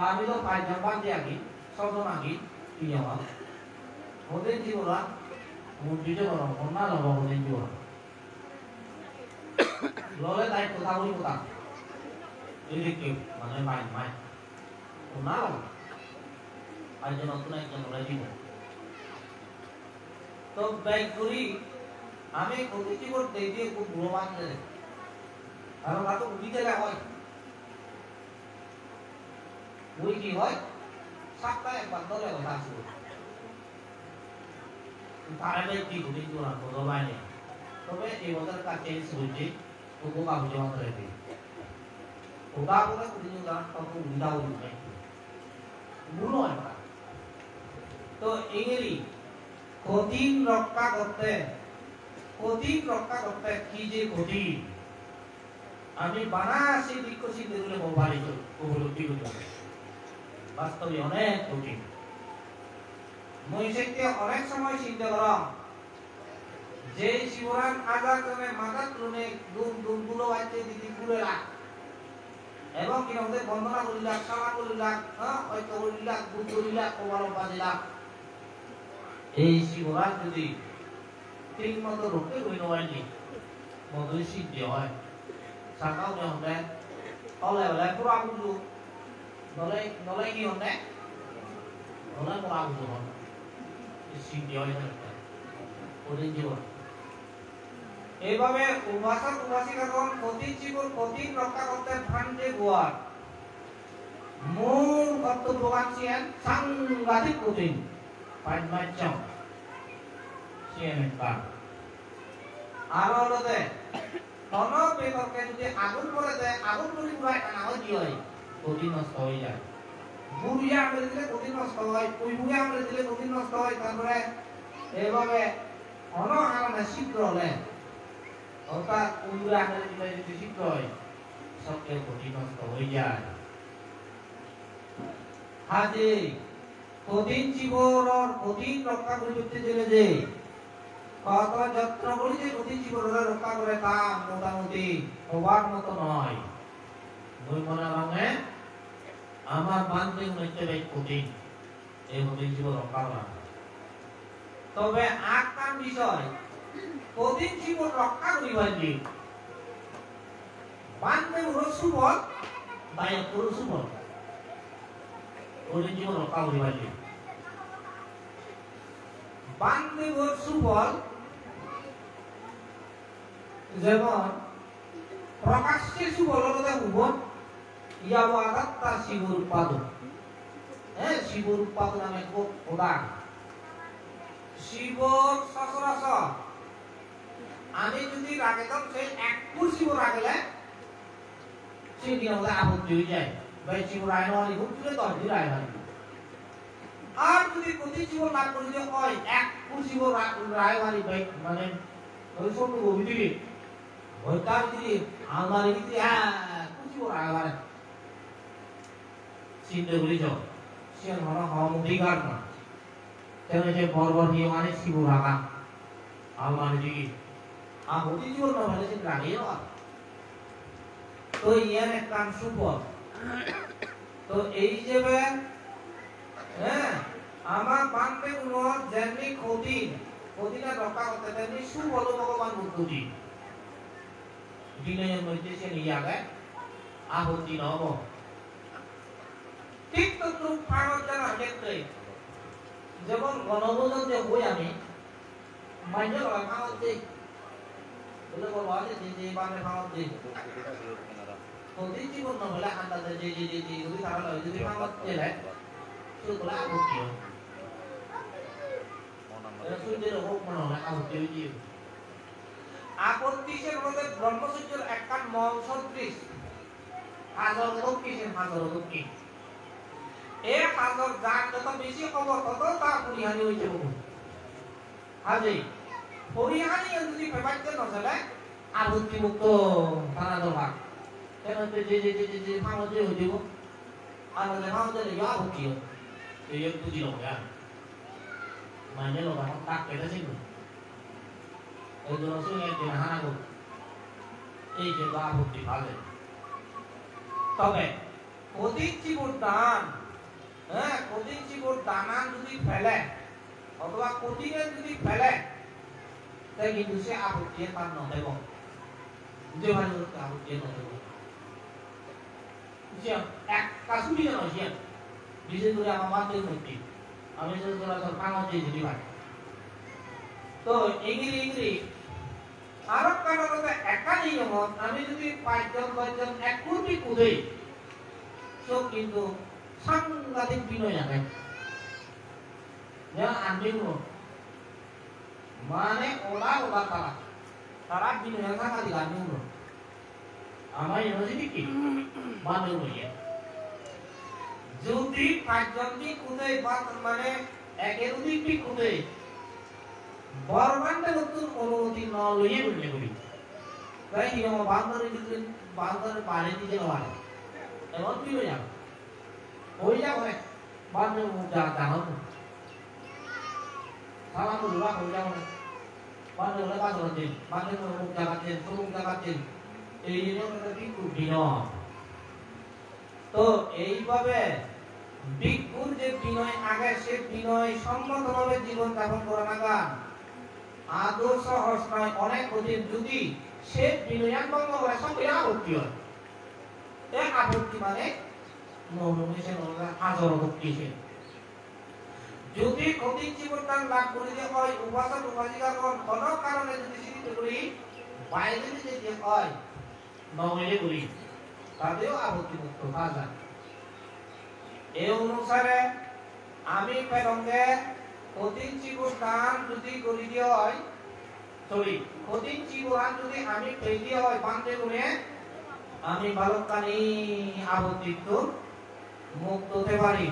আমি তো পাঁচ জাম্পান দিয়ে আগে ছজন আগে কি আমার কঠিন জীবন মন্দিরে বলো অন্য লব কঠিন জীবন ললে তাই কথা বলি কথা এই দেখে মানে মাই মাই অন্য লব আর যে নতুন একজন লড়াই জীবন তো ব্যাগ করি আমি কঠিন জীবন দেখে খুব মূল্যবান দেয় কারণ তা তো উঠি গেলে হয় ওই কি হয় সপ্তাহে একবার ধরে কথা শুরু তাহলে কি কঠিন জীবন বড় বাইরে তবে এই ওদের কাছে সুজি ওগো বাবু জমা করে দিই ওগা বলে কঠিন জীবন তখন উদাও দিবে মূল্য হয় না তো এগেরি কঠিন রক্ষা করতে কি যে কঠিন আমি বানাসি বিকশিত বলে মোবাইল উপলব্ধি করতে বাস্তবে অনেক কঠিন মই সেটি অনেক সময় চিন্তা করা যে শিবরান আজাদ করে মাথা তুলে দুম গুলো বাজতে দিদি পুরেলা এবং কি আমাদের বন্দনা করিলা সালা করিলা হয়তো করিলা গুড করিলা কোবালো বাজিলা এই শিবরান যদি ঠিক মতো রুখে হই নয়নি মধুই সিদ্ধি হয় সাকাও নেই হলে পুরা বুঝু নলে কি হনে নলে পুরা বুঝু হন সিদ্ধি হয় কঠিন জীবন এইভাবে উপাসক উপাসিকাগণ কঠিন জীবন কঠিন রক্ষা করতে ভান্ডে গোয়ার মূল কর্তব্যবান ছিলেন সাংঘাতিক কঠিন পাঁচমাচ্যম আর হলতে কোন বেতনকে যদি আগুন করে দেয় আগুন করে পুরাই না হয় কি হয় কঠিন নষ্ট হয়ে যায় বুড়িয়া আমরা দিলে কঠিন নষ্ট হয় ওই বুড়িয়া আমরা দিলে কঠিন নষ্ট হয় তারপরে এইভাবে অনহারণে শীঘ্র হলে অর্থাৎ উড়া আমরা দিলে যদি শীঘ্র হয় সবকে কঠিন নষ্ট হয়ে যায় হাজে কঠিন জীবনের কঠিন রক্ষা করতে গেলে যে কত যত্ন করি যে কঠিন জীবনের রক্ষা করে তা মোটামুটি হবার মতো নয় মই মনে রঙে আমার বান্ধে মধ্যে বেশ কঠিন এই কঠিন জীবন রক্ষা করা তবে আটকান বিষয় কঠিন জীবন রক্ষা করিবার যে বান্ধে হলো সুবল দায়ক হলো সুবল কঠিন জীবন রক্ষা করিবার যে বান্ধে হলো সুবল যেমন প্রকাশ্যে সুবলতা উভন ইয়াবো আগাত্তা শিবর উৎপাদন শিবর উৎপাদন নামে খোদা শিবর সচরাচর আমি যদি রাগে দাম সেই এক ফুল শিব রাগলে সেই দিন আমাদের আপত্তি হয়ে যায় ভাই শিব রায় নয় খুব তুলে তো দুই রায় হয় আর যদি প্রতি শিব লাভ করে যে হয় এক ফুল শিব রায় বাড়ি ভাই মানে ওই সব অভিযোগে ওইটা যদি আমার ভিতরে ফুল শিব রায় বাড়ে চিন্তা করি যাও সে হলো অধিকার না কেন যে বর্বর নিয়ে মানে শিব রাখা আমার দিকে প্রতি জীবন না মানে সে রাগে না তো ইয়ার এক কাম সুপথ তো এই যে আমার বান্ধে কোনো যেমনি ক্ষতিটা রক্ষা করতে তেমনি সুবল ভগবান বুদ্ধি দিনের মধ্যে সে নিয়ে আগে আহুতি নব ঠিক তদ্রুপ ভাগবত জানার ক্ষেত্রে যেমন গণভোজন যে বই আমি মাইন্ড করা ভাগবত দিই বলে বলবো যে বাংলা ভাগবত দিই কঠিন জীবন না হলে আন্দাজে যে যদি তারা লয় যদি ভাগবত দিলে শুধু আহুতি হয় এটা শুনতে হোক মনে হয় আহুতি হয়ে গিয়ে আপত্তিসের মধ্যে ব্রহ্মসূত্রের একটা মল সদৃশ হাজার দক্ষিণ 1000 যান যত বেশি হব তত তা পরিহানি হয়ে যাব হাজি পরিহানি যদি পেপাইতে নচলে আপত্তি মুক্ত থানা দরকার কেন যে ফাঙতে হয়ে যাব আর যে ফাঙতে ইয়া আপত্তি এই বুঝি লও ya মানে lo bakal tak kita sih এই জন্য শুনে যে হানা গো এই যে আপত্তি ভালো তবে প্রতীক জীবন দান হ্যাঁ প্রতীক জীবন দানান যদি ফেলে অথবা কোটিকে যদি ফেলে তাই কিন্তু সে আপত্তি তার নহেব যে ভালো আপত্তি নহেব সে এক কাসুরি নয় সে বিশেষ করে আমার মাত্র মূর্তি আমি যদি তোরা তোর কাঙাতে যদি ভাই তো ইংরি আরব কারণে একা নিয়ম আমি যদি 5জন এক কোটি কুদে তো কিন্তু সাংঘাতিক বিনয় আছে ya anjing lo মানে ওলা তারা বিনয় থাকা দি গানি lo আমার ইউনিভার্সিটি কি মানে হইয়া যদি 5জন কি কুদে মানে একের অধিক কি কুদে বরবান্ডে নতুন অনুমতি ন লইয়ে বললে করি তাই নিয়ম বান্দরের পানি দিতে নয় এমন কি হয়ে যাবে হয়ে যাবে বান্দর মুখ জানো সালাম দুলা হয়ে যাবে বান্দর হলে বান্দর দিন বান্দর মুখ জাগাতেন মুখ জাগাতেন এই নিয়মটা বিকু বিনয় তো এইভাবে বিকুর যে বিনয় আগে সে বিনয় সম্মতভাবে জীবন যাপন করা নাগা আদৌ সহজ নয় অনেক কঠিন যদি সে বিনয়ান ভঙ্গ করে সঙ্গে আপত্তি হয় এই আপত্তি মানে নৌমিশে আজর ভক্তি সে যদি কঠিন জীবনদান লাভ করে যে হয় উপাসক উপাসিকাগণ কোনো কারণে যদি স্বীকৃত করি বাইরে যদি হয় নৌমিলে করি তাদেরও আপত্তি মুক্ত পাওয়া যায় এই অনুসারে আমি পেরঙ্গে কঠিন জীবনদান যদি করি দিয়ে হয় সরি কঠিন জীবন যদি আমি পেয়ে দিয়ে হয় বান্ধে গুণে আমি বালকানি আপত্তিত্ব মুক্ত হতে পারি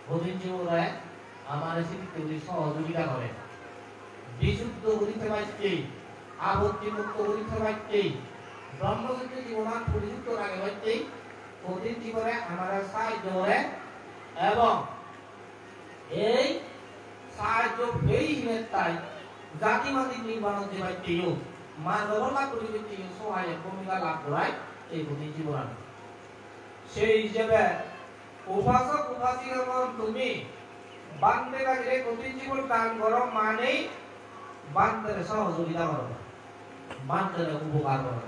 কঠিন জীবনে আমার স্বীকৃতি সহযোগিতা করে বিশুদ্ধ করিতে পারতে আপত্তি মুক্ত করিতে পারতে ব্রহ্মচর্য জীবন পরিযুক্ত রাখতে পারতে কঠিন জীবনে আমার সাহায্য করে এবং এই সাহায্য পেয়ে জাতিমাতি নির্মাণ হতে পারতে মানবতা পরিবর্তে সহায়ক ভূমিকা লাভ করায় এই কঠিন জীবন সেই হিসেবে উপাসক উপাসিকাগণ তুমি বান্ধে লাগলে কঠিন জীবন দান করো মানে বান্ধের সহযোগিতা করো বান্ধের উপকার করো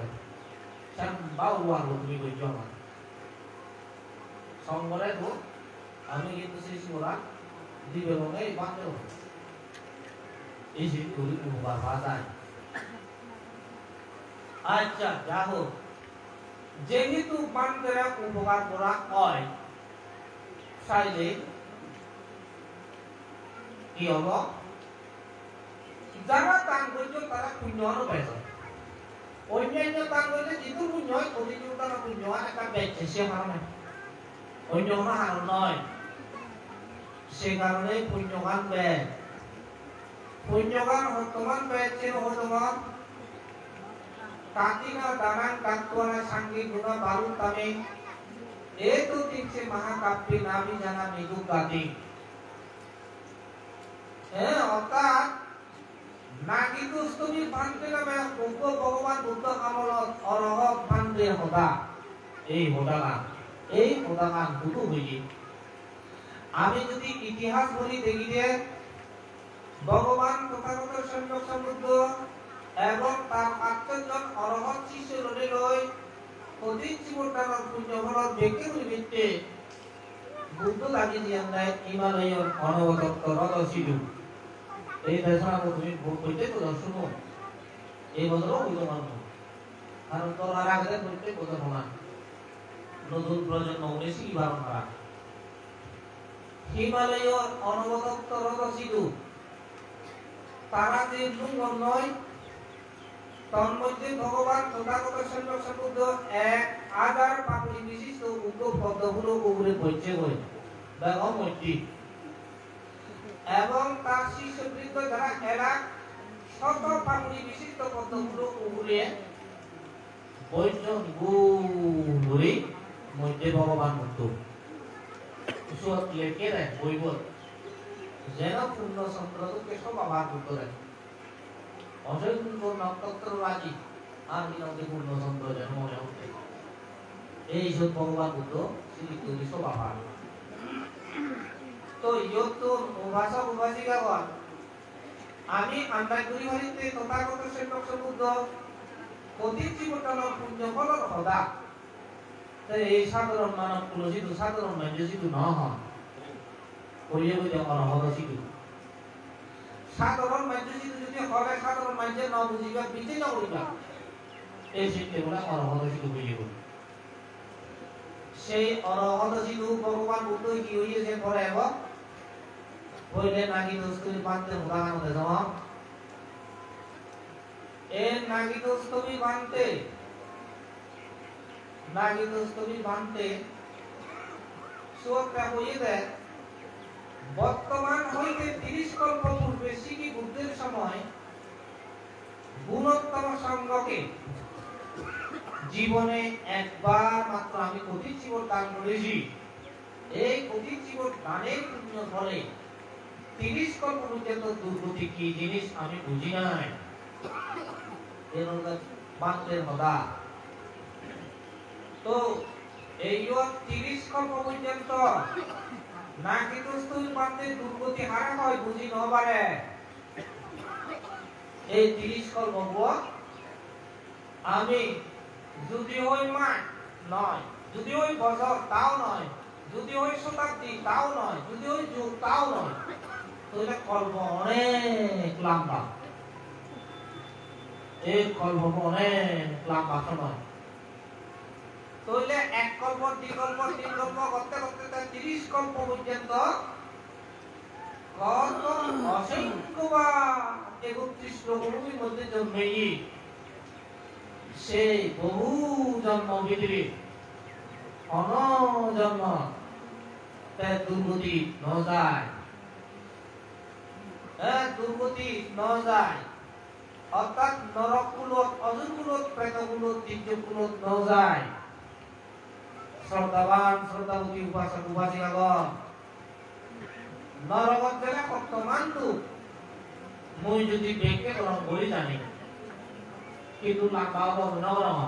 বাউয়া তুমি কই জমা সঙ্গরে তো আমি কিন্তু সেই সুরা দিবে মনে বান্ধে এই যে করি উপকার বাজায় আচ্ছা যাও যেহেতু বান্ধের উপকার করা হয় চাইলে কি হলো যারা দান করছে তারা পুণ্যও পাইছে অন্যান্য দান করলে যেহেতু পুণ্য হয় অধিকতা পুণ্য একটা ব্যাখ্যা সে কারণে অন্য কোনো হারণ নয় সে কারণে পুণ্যগান ব্যয় পুণ্যগান বর্তমান পেয়েছে বর্তমান কাকিনা দানান কাকুয়ানা সাঙ্গী গুণ বারু তামে এতো দিচ্ছে মহাকাব্যে নামি জানা মৃদু গাতি হ্যাঁ অর্থাৎ নাকি দুষ্টমি ভান্তে নামে উগ্র ভগবান বুদ্ধ আমলত অরহত ভান্তে হদা এই হদাগান দুটো হইয়ে আমি যদি ইতিহাস বলি দেখি যে ভগবান তথাগত সম্যক সমুদ্র এবং তার 5 জন অরহত শিষ্য লই কঠিন জীবনদানের পুণ্যফলত ব্যক্তি নিমিত্তে বুদ্ধ লাগি দিয়ান নাই হিমালয়ের অনবতত্ব রদ সিধু এই দেশনা তুমি বইতে তো দর্শন এই বদল হইল মানব কারণ তোর আর আগে বইতে বদল না নতুন প্রজন্ম উনিশি বারণ করা হিমালয়ের অনবতত্ব রদ সিধু তারা যে লুঙ্গন নয় তন্মধ্যে ভগবান তথাগত সম্যক সম্বুদ্ধ 1000 পাপড়ি বিশিষ্ট উগ্র পদ্মগুলো উপরে বইছে বই দেখো মূর্তি এবং তার শিষ্যবৃন্দ যারা এরা শত পাপড়ি বিশিষ্ট পদ্মগুলো উপরে বৈজন গুড়ি মধ্যে ভগবান মুক্ত সুত লেখে দেয় বইব যেন পূর্ণ চন্দ্রকে সব আবার করতে দেয় অসংখ্য নক্ষত্র রাজি আর বিনন্দে পূর্ণ চন্দ্র যেন মনে হচ্ছে এই সব ভগবান বুদ্ধ শ্রী সব আবার তো ইয়ত উপাসক উপাসিকাগণ আমি আন্দাজগুলি হরিতে তথাগত সম্যক সম্বুদ্ধ প্রতি জীবনের পুণ্য ফলর সদা এই সাধারণ মানব কুলসিত সাধারণ মানুষিত নহয় করিয়ে বইতে অনহদ সিধু সাধারণ মানুষিত যদি হলে সাধারণ মানুষের ন বুঝিবা বিচে ন করিবা এই শিখতে বলে অনহদ সিধু করিয়ে বলি সেই অনহদ সিধু ভগবান বুদ্ধ কি হইছে পরে এবং বইলে নাকি দোস্তমি বানতে উদাহরণ দে যাও এই নাকি দোস্তমি বানতে সুরটা হইবে বর্তমান হইতে 30 কল্প পূর্বে শ্রী বুদ্ধের সময় গুণোত্তম সঙ্গকে জীবনে একবার মাত্র আমি কঠিন জীবন দান করেছি এই কঠিন জীবন দানের পুণ্য ফলে 30 কল্প পর্যন্ত দুর্গতি কি জিনিস আমি বুঝি নাই এর বান্তের হদা তো এই 30 কল্প পর্যন্ত না কিন্তু তুই বান্তে দুর্গতি হারা হয় বুঝি ন পারে এই 30 কল্প আমি যদি হই মাস নয় যদি হই বছর তাও নয় যদি হই শতাব্দী তাও নয় যদি হই যুগ তাও নয় তাহলে কল্প অনেক লম্বা এই কল্প অনেক লম্বা সময় তাহলে এক কল্প দুই কল্প তিন কল্প করতে করতে 30 কল্প পর্যন্ত কত অসংখ্যবার 31 লোকভূমির মধ্যে জন্মেই সেই বহু জন্ম ভিতরে অনজন্ম তার দুর্গতি ন যায় দুর্গতি ন যায় অর্থাৎ নরককুলত অজুরকুলত প্রেতকুলত দিব্যকুলত ন যায় শ্রদ্ধাবান শ্রদ্ধাবতী উপাসক উপাসিকাগণ নরকত গেলে বর্তমান দুঃখ মই যদি দেখে গ্রহণ করি জানি কিন্তু লাম্বা হব নগরম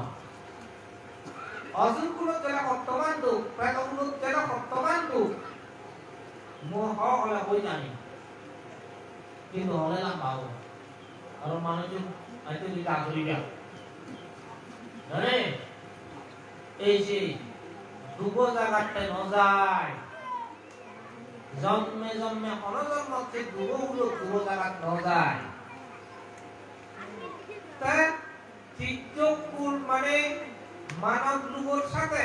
অজুরকুলত গেলে বর্তমান দুঃখ প্রেতকুলত গেলে বর্তমান দুঃখ মই হলে কই জানি কিন্তু হলে লাম্বা হব আর মানুষ আইতে দিতে আসরিবা জানে এই যে দুগো জায়গাতে ন যায় জন্মে জন্মে অনজন্মতে দুগো জায়গা ন যায় তা তৃতীয়কুল মানে মানব যুগের সাথে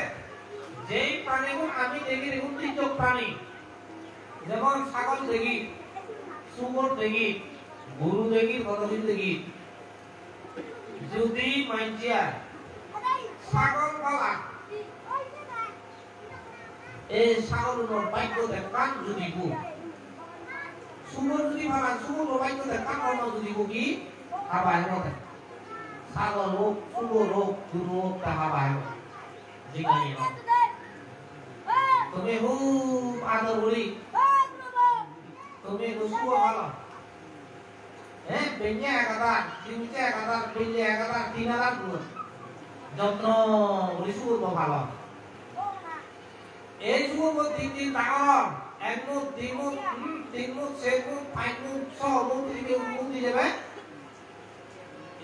যেই প্রাণীগুলো আমি দেখি দেখুন তৃতীয় প্রাণী যেমন ছাগল দেখি শুকর দেখি গরু দেখি কতদিন দেখি যদি মাইজিয়া ছাগল পালা এই ছাগলের বাইক দেখান যদি গু শুকর যদি পালা শুকর বাইক দেখান অন্য যদি গু কি হাবায় হবে ছাগল হোক শুকর হোক গরু হোক তা হাবায় হবে জিগানি হোক তুমি খুব আদর করি তুমি শুকর ভালো বেঞ্জে একাদার তিনটে একাদার বেঞ্জে একাদার 3000 গুণ যত্ন করি শুকর ভালো এই শুকর দিন ডাঙর এক মুখ দুই মুখ তিন মুখ চার মুখ 5 মুখ 6 মুখ দিকে মুখ দিয়ে যাবে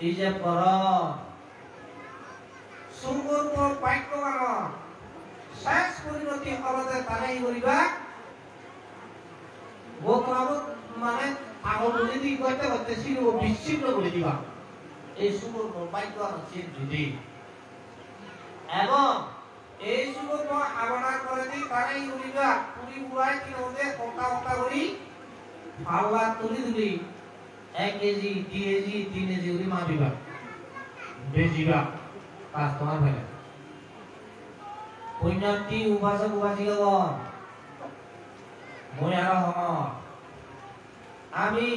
এই যে পর শুকর বাক্য শেষ পরিণতি হলতে তারাই করিবা মানে আগর যদি করতে করতে শিরো বিচ্ছিন্ন করে দিবা এই শুকর বাক্য হচ্ছে যদি এবং এই শুকর আবনা করে দি তারাই করিবা পুরি পুরাই কি ওদের কথা কথা করি পাল্লা তুলি তুলি 1 কেজি 2 কেজি 3 কেজি উড়ি মাপিবা বেজিবা কাজ তোমার ফেলে পুণ্যার্থী উপাসক উপাসিকাগণ মই আর আমি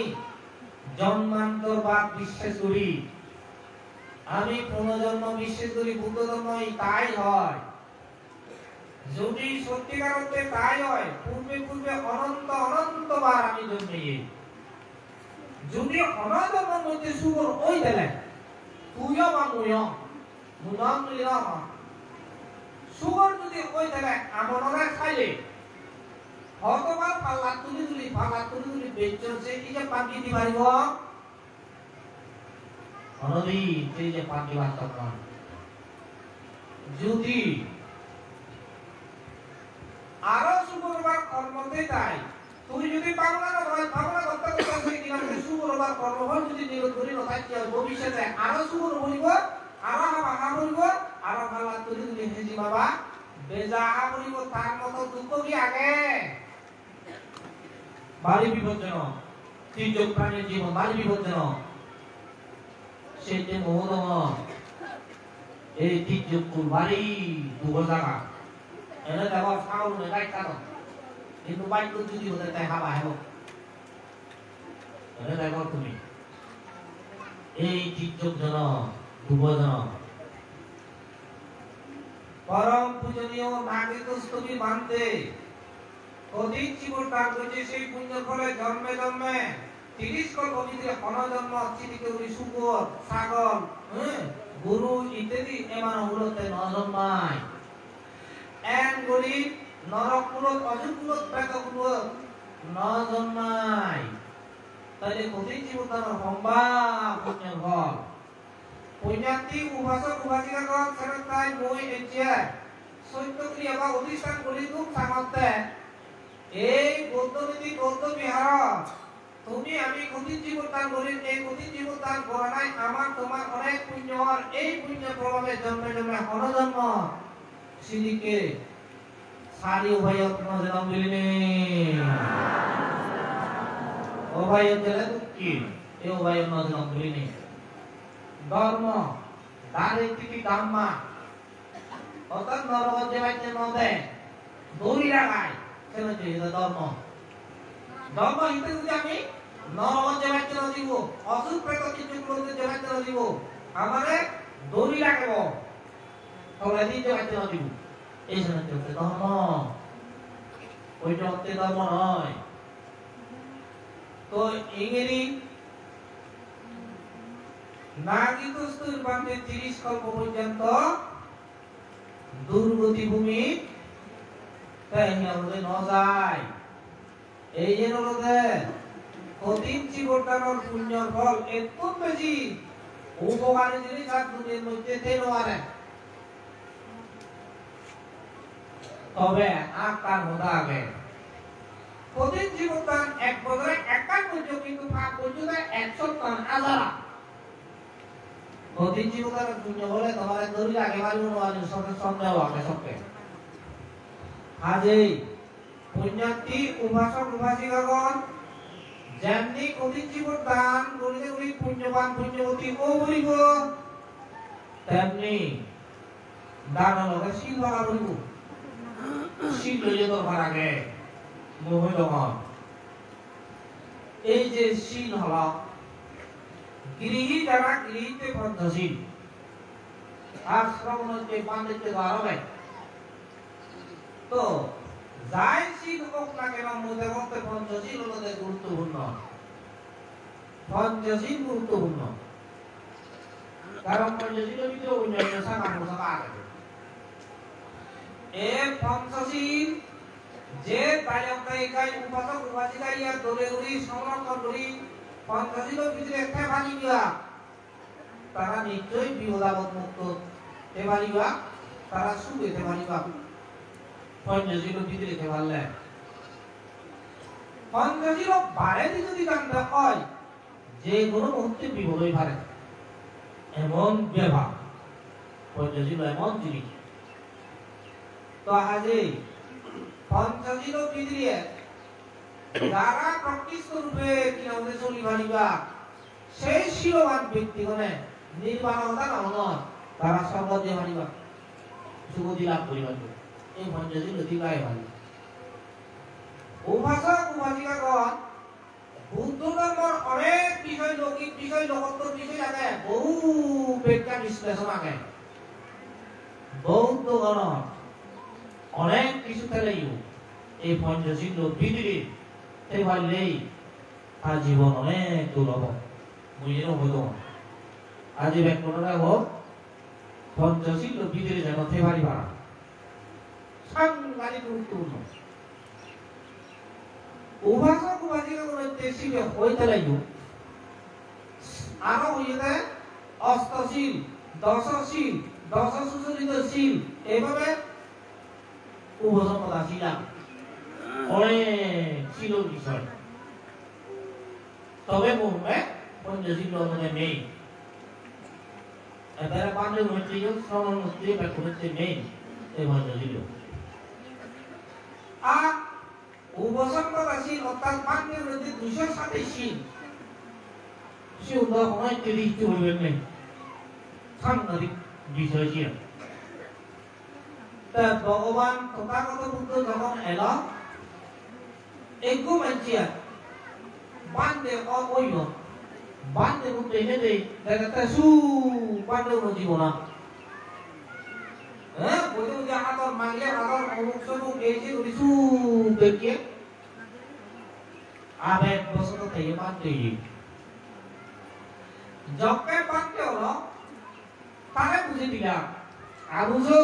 জন্মান্তরবাদ বিশ্বাস করি আমি পুনর্জন্ম বিশ্বাস করি বুদ্ধ ধর্মই তাই হয় যদি সত্যিকার অর্থে তাই হয় পূর্বে পূর্বে অনন্ত অনন্তবার আমি জন্মিয়ে যদি অনাজন্মের মধ্যে সুগর ওই দেলে তুইও বা মুইও মুনাম লিরা সুগর যদি ওই দেলে আমনরা খাইলে হতবার পাল্লা তুলি বেচছে এই যে পাকি দি পারিব অনবি এই যে পাকি বাস্তব যদি আরো শুক্রবার কর্মতে তাই তুমি যদি ভাবনা করতে করতে কিনা শুক্রবার কর্মফল যদি নিরোধ করি নতাই কি ভবিষ্যতে আরো শুক্র বলিব আরো হাহা বলিব আরো ভালো তুলি তুলি হেজি বাবা বেজাহা বলিব তার মতো দুঃখ কি আগে বাড়ি বিপজ্জনক তির্যক প্রাণীর জীবন বাড়ি বিপজ্জনক সেই যে মোহদম এই তির্যক বাড়ি দুটো জায়গা এনে দেখো সাউল গাই কাটো কিন্তু বাইক যদি হতে তাই হাবা হেব এনে দেখো তুমি এই তির্যক জন দুজন পরম পূজনীয় নাগরিকস্তবী মানতে অধিক জীবন দান করেছে সেই পুণ্য ফলে জন্মে জন্মে 30 কল্প ভিতরে অনজন্ম চিতিকে শুকর ছাগল গরু ইত্যাদি এমন উড়তে নজন্মায় এন গরিব নরকুলত অজুকুলত প্রেতকুলত নজন্মায় তাহলে অধিক জীবন দান সম্ভব পুণ্য ফল পুণ্যার্থী উপাসক উপাসিকাগণ সেরতাই মই এতিয়া সত্য ক্রিয়া বা অধিষ্ঠান করি খুব সামর্থ্যে এই বৌদ্ধনীতি বৌদ্ধ বিহার তুমি আমি কঠিন জীবন দান করি এই কঠিন জীবন দান করা নাই আমার তোমার অনেক পুণ্য আর এই পুণ্য প্রভাবে জন্মে জন্মে অনজন্ম সিদিকে সারি উভয়ত নজরম দিলিনে উভয়ত দিলে কি এই উভয়ত নজরম দিলিনে ধর্ম দারিদ্রিক ধাম্মা অর্থাৎ নরক যেবাইতে নদে দৌড়ি রাখায় সেটা ধর্ম ধর্ম হিতে যদি আমি নরক যেবাইতে নদীব অসুখ প্রেত কিছু করতে যেবাইতে নদীব আমারে দৌড়ি রাখব তবে দিন যেবাইতে নদীব এই সময় হচ্ছে ধর্ম ওইটা হচ্ছে ধর্ম নয় তো ইংরেজি নাগিকস্তুর বান্ধে 30 কল্প পর্যন্ত দুর্গতি ভূমি তাই আমাদের ন যায় এই যে নরদে কঠিন জীবনটার পুণ্যর ফল এত বেশি উপকারী জিনিস আর দুনিয়ার মধ্যে তেল মারে তবে আকার হতে আগে কঠিন জীবনটার এক বছরে একার পর্যন্ত কিন্তু পাপ পর্যন্ত 100 টন আলাদা কঠিন জীবনটার পুণ্য হলে তোমার দড়ি লাগে মারিব নোয়ারি সঙ্গে সন্দেহ হবে সবকে আজই পুণ্যার্থী উপাসক উপাসিকাগণ যেমনি কঠিন জীবন দান করিতে করি পুণ্যবান পুণ্যবতী ও বলিব তেমনি দান লগে শীল ভাড়া বলিব শীল লইলে তো ভাড়াগে মহিলগণ এই যে শীল হল গৃহী যারা গৃহীতে পঞ্চশীল আশ্রম হচ্ছে পাণ্ডিত্য দ্বারা তো যাই শীল হোক না কেন মধ্যে মধ্যে পঞ্চশীল হলে গুরুত্বপূর্ণ পঞ্চশীল গুরুত্বপূর্ণ কারণ পঞ্চশীলের ভিতরে অন্যান্য শাখা পোশাক আছে এই পঞ্চশীল যে দায়িকায় উপাসক উপাসিকাইয়া দৌড়ে দৌড়ি সংরক্ষণ করি পঞ্চশীলের ভিতরে একটা ভালিবা তারা নিশ্চয়ই বিপদাপদ মুক্ত তে ভালিবা তারা সুখে তে ভালিবা পঞ্চশীলের ভিতরে তে ভাললে পঞ্চশীল বারে যদি জানতে হয় যে কোনো মুহূর্তে বিপদ হয়ে পারে এমন ব্যবহার পঞ্চশীল এমন জিনিস তো আজই পঞ্চশীল ভিতরে যারা প্রকৃষ্ট রূপে কিভাবে চলি ভালিবা সেই শীলবান ব্যক্তিগণে নির্বাণতা নহয় তারা স্বর্গ দিয়ে মারিবা সুগতি লাভ করিবা এই পঞ্চশীল অধিকায় মারি উপাসক উপাসিকাগণ বুদ্ধ ধর্মের অনেক বিষয় লৌকিক বিষয় লোকোত্তর বিষয় আছে বহু ব্যাখ্যা বিশ্লেষণ আছে বৌদ্ধগণ অনেক কিছু থেলেও এই পঞ্চশীল বিধি সেই পারলেই তার জীবন অনেক দুর্লভ বুঝলেও হইতো আজ ব্যাখ্যাটা রাখো পঞ্চশীল বিধি যেন থেবারি পারা সাংঘাতিক গুরুত্বপূর্ণ উপাসক উপাসিকাগণের দেশীয় হইতে লাগবে আরো হইতে অষ্টশীল দশশীল দশ সুচরিত শীল এইভাবে উপসম্পদা শিলা অনেক ছিল বিষয় তবে মুহূর্তে পঞ্চশীল নেই এবারে পাঁচজন হচ্ছে শ্রমণ হচ্ছে ব্যাখ্যা হচ্ছে নেই এই পঞ্চশীল আর উপসম্পদাশীল অর্থাৎ পাঁচজন হচ্ছে 227 শীল শিলদা অনেক তিরিশ হইবেন নেই সাংঘাতিক বিষয় ছিল তা ভগবান তথাগত বুদ্ধ যখন এলো একটু মানছিয়া বান্ধে অইল বান্ধে বুদ্ধ হেঁটে দেখাতে সু বান্ধে কোনো জীবনা হ্যাঁ বলতে বলতে আদর মাগলে আদর অমুক সবুক এসে বলি সু দেখিয়ে আবেগ বসত থেকে বান্ধে যকে বান্ধে হলো তারে বুঝে দিলাম আবুঝো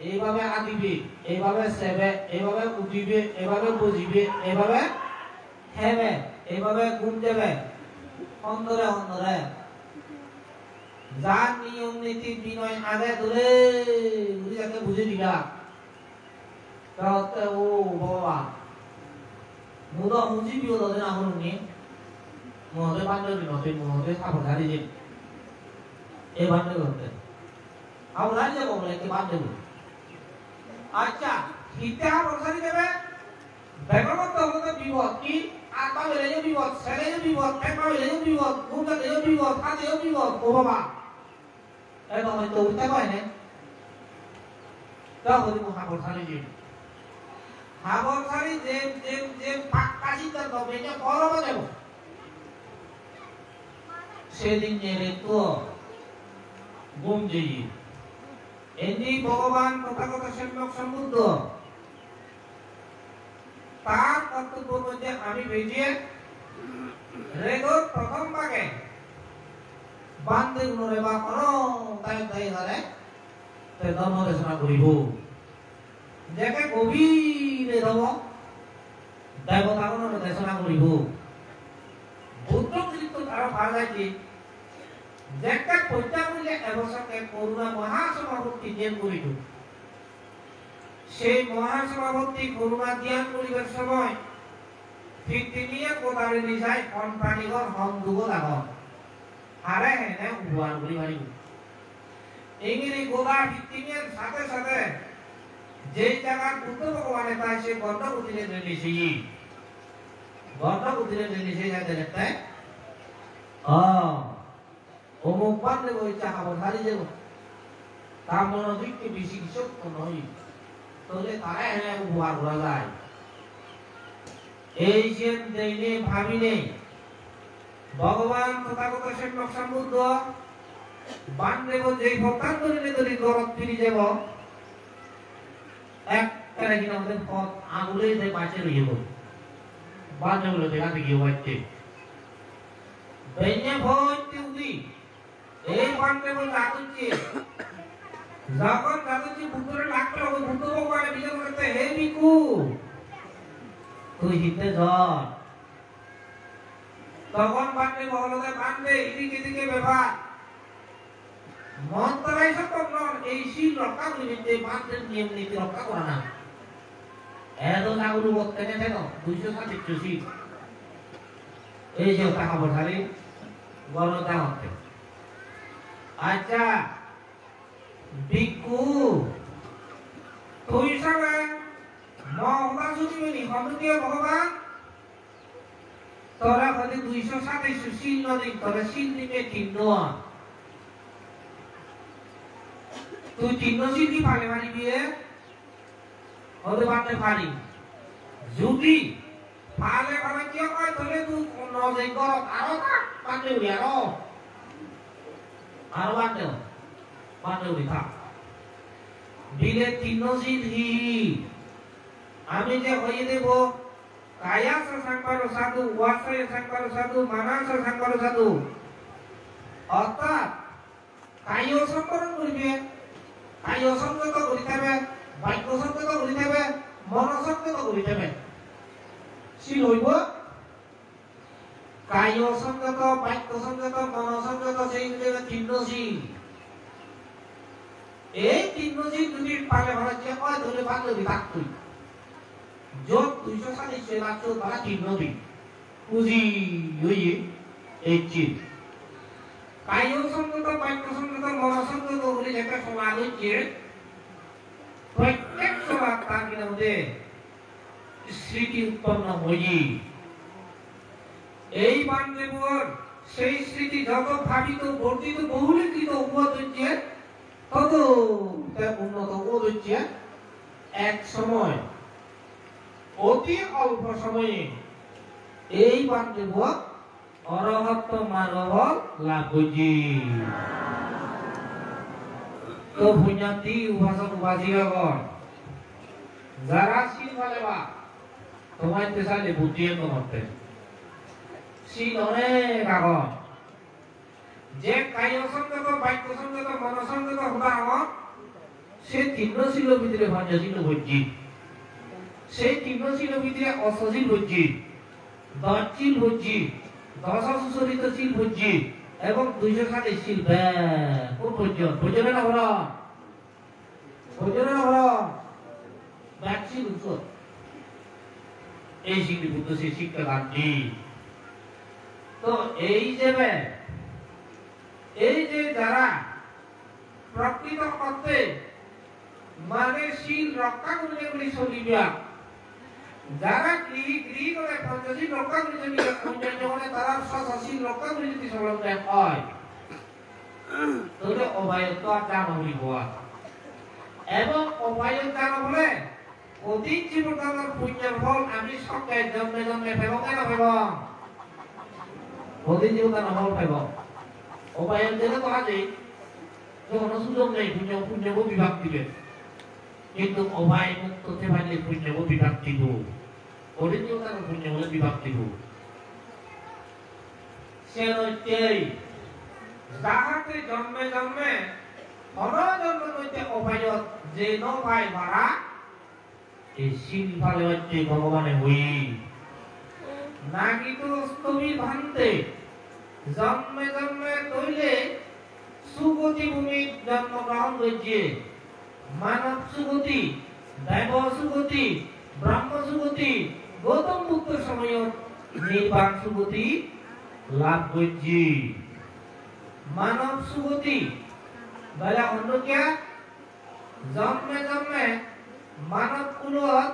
এইভাবে আদিবে এইভাবে সেবে এইভাবে উঠিবে এইভাবে বুঝিবে এইভাবে হেবে এইভাবে ঘুম দেবে অন্তরে অন্তরে যার নিয়ম নীতি বিনয় আগে ধরে যাকে বুঝে দিলা তাহলে ও বাবা মুদা মুজিবিও ধরে না হলুনি মহলে বান্ধবী নতে মহলে সাবধানী দিন এই বান্ধব হতে আমরা যাবো বলে কি বান্ধব আচ্ছা হিতা বর্ষারি দেবে বেগমত হতে বিপদ কি আত্মা বেলে বিপদ ছেলে বিপদ একবার বেলে বিপদ ঘুমটা দেও বিপদ খাদেও বিপদ ও বাবা এই তো হয়তো উঠতে পারে না তা হতে মহাবর্ষারি দিন হাবর্ষারি যে পাক্কাশি তার তবে এটা পরবা দেব সেদিন যে তো ঘুম যেই এমনি ভগবান তথাগত সম্যক সম্বুদ্ধ তার কর্তব্য মধ্যে আমি বেরিয়ে রেগর প্রথম ভাগে বান্ধে গুণরে বা কোনো তাই তাই ধরে তাই ধর্ম দেশনা করিব যাকে গভীরে ধব দেবতাগণের দেশনা করিব বুদ্ধ কৃত আরো ভালো লাগে যেটা পৈতা বলে এবছকে করুণা মহাসভাপতি জ্ঞান করিল সেই মহাসভাপতি করুণা জ্ঞান করিবার সময় ঠিক তিনিয়ে কোদারে নিজায় কনপানিগর হম দুগো লাগন হারে হেনে উহার করি মারিব ইংরি গোদা তিনিয়ের সাথে সাথে যে জায়গা বুদ্ধ ভগবানের তাই সে গন্ধ উঠিলে নিলিছি গন্ধ উঠিলে নিলিছি যাতে দেখতে অমুক বান্ধে বইটা খাবার হারিয়ে যাব তার মনোদিককে বেশি শক্ত নয় তাহলে তারা এনে উপহার করা যায় এই যে দেইনে ভাবিনে ভগবান তথাগত সম্যক সম্বুদ্ধ বান্ধব যে ভক্তান করিলে যদি গরত ফিরি যাব এক তারা কিনা আমাদের পথ আঙুলে যে বাঁচে রইব বান্ধব দেখা দেখি হচ্ছে বেঞ্জে ভয়তে উদি এই বান্ধব জাতুচ্ছি যখন জাতুচ্ছি বুদ্ধরে লাগলো বুদ্ধ ভগবান বিচার করতে হে বিকু তুই হিতে ধর তখন বান্ধে বহলতে বান্ধে এদিকে ব্যাপার মন্ত্রাই সব নন এই শীল রক্ষা করিতে বান্ধের নিয়ম নীতি রক্ষা করা না এত নাগুলো বলতে নেই কেন 227 শীল এই যে টাকা বসারি গণতা হচ্ছে আচ্ছা ভিক্ষু তুই সবে মহলা সুচিমিনি সম্মুখীয় ভগবান তোরা হতে 227 শীল নদী তোরা শীল দিকে কিনো তুই তিন সিদ্ধি পালে পারিবি হতে পারতে পারি যদি পালে পালে কি হয় তাহলে তুই নজে কর আরো পারতে উড়ি আরো পারতে উড়ি থাক দিলে তিন সিদ্ধি আমি যে হয়ে দেব কায়া সংকার সাধু ওয়াসে সংকার সাধু মানস সংকার সাধু অর্থাৎ কায় সংকরণ করবে কায় সংযত করিতে হবে বাক্য সংযত করিতে হবে মন সংযত করিতে হবে শীল হইব কায় সংযত বাক্য সংযত মন সংযত সেই তিন শীল এই তিন শীল যদি পালে ভালো যে কয় ধরে বান্ধবী থাকতুই যত 240 লাখ তারা তিন নবী পুঁজি হইয়ে এই চিত কায় সংযত বাক্য সংযত মন সংযত বলে একটা সমাজ হচ্ছে প্রত্যেক সমাজ তার মধ্যে স্মৃতি উৎপন্ন হয়ে এই বান্ধবর সেই স্মৃতি যত ভাবিত বর্ধিত বহুলিখিত উন্নত হচ্ছে তত উন্নত হচ্ছে এক সময় অতি অল্প সময়ে এই বান্ধব অরহত মানব লাভ হয়েছে তো ভুঁয়াতি উপাসক উপাসিকাগণ যারা শীল ভালে বা তোমার চাইলে বুঝিয়ে তোমাতে শীল অনেক আগত যে কায় সংযত বাক্য সংযত মন সংযত হবা আগত সে তিন শীল ভিতরে পঞ্চশীল হচ্ছে সেই তিন শীল ভিতরে অষ্টশীল হচ্ছে দশশীল হচ্ছে দশ সুচরিত শীল হচ্ছে এবং 240 শীল কোন পর্যন্ত পর্যন্ত না হলো ব্যাকশীল উৎসব এই শীল বুদ্ধ সে শিক্ষা গান্ধী তো এই যে যারা প্রকৃত অর্থে মানে শীল রক্ষা করলে বলে চলিবা যারা গৃহী করে পঞ্চশীল রক্ষা করে চলিবা পঞ্চজনে তারা শশীল রক্ষা করে যদি সলগ্ন হয় তাহলে অবায়ত্ব আর জানা হইব এবং অবায়ত জানা বলে অধিক জীবনের পুণ্যের ফল আমি সকাল জন্মে জন্মে পাব কেন পাব অধিক জীবনের ফল পাব অবায়ত দিলে তো আছে কোনো সুযোগ নেই পুণ্য বিভাগ দিবে কিন্তু অবায় মুক্ত হতে পারলে পুণ্য বিভাগ দিব অধিক জীবনের পুণ্য বলে বিভাগ দিব সে নৈত্যই যাহাতে জন্মে জন্মে অনজন্ম নৈতে অবায়ত যে নয় মারা এই শীল ফালে হচ্ছে ভগবানে হই নাকি তো স্তবী ভান্তে জন্মে জন্মে তৈলে সুগতি ভূমি জন্মগ্রহণ করছে মানব সুগতি দেব সুগতি ব্রহ্ম সুগতি গৌতম বুদ্ধ সময় নির্বাণ সুগতি লাভ করছে মানব সুগতি বলে অন্য কে জন্মে জন্মে মানব কুলত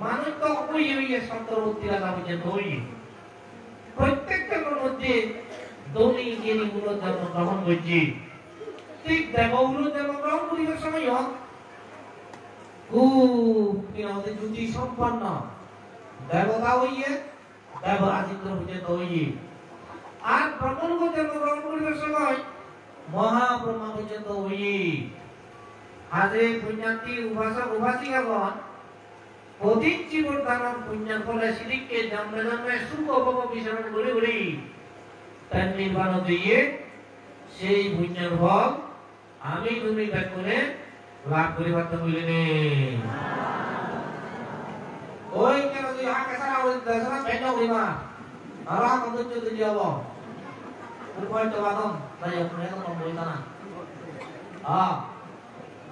মানুষ তো ওই সন্তর্বর্তী রাজা হচ্ছে দই প্রত্যেকটার মধ্যে দৌড়ি জ্ঞানী গুলো জন্মগ্রহণ করছে ঠিক দেবগুলো জন্মগ্রহণ করিবার সময় খুব জ্যোতি সম্পন্ন দেবতা হইয়ে দেব আদিত্য হইতে দই আর ব্রহ্মলোক জন্মগ্রহণ করিবার সময় মহাব্রহ্মা পর্যন্ত হই আজে পুণ্যান্তি উপাসক উপাসিকাগণ অধিক জীবন দানব পুণ্যের ফলে শ্রীকে জন্মে জন্মে সুখ উপভোগ বিচরণ করে করে তার নির্বাণ দিয়ে সেই পুণ্যের ফল আমি তুমি ত্যাগ করে লাভ করে পারতে বলিনি ওই কেন তুই হাকে সারা দেশরা পেট করিবা আর কত যদি যাব উপায় তো বাদন তাই আপনি তো বলতা না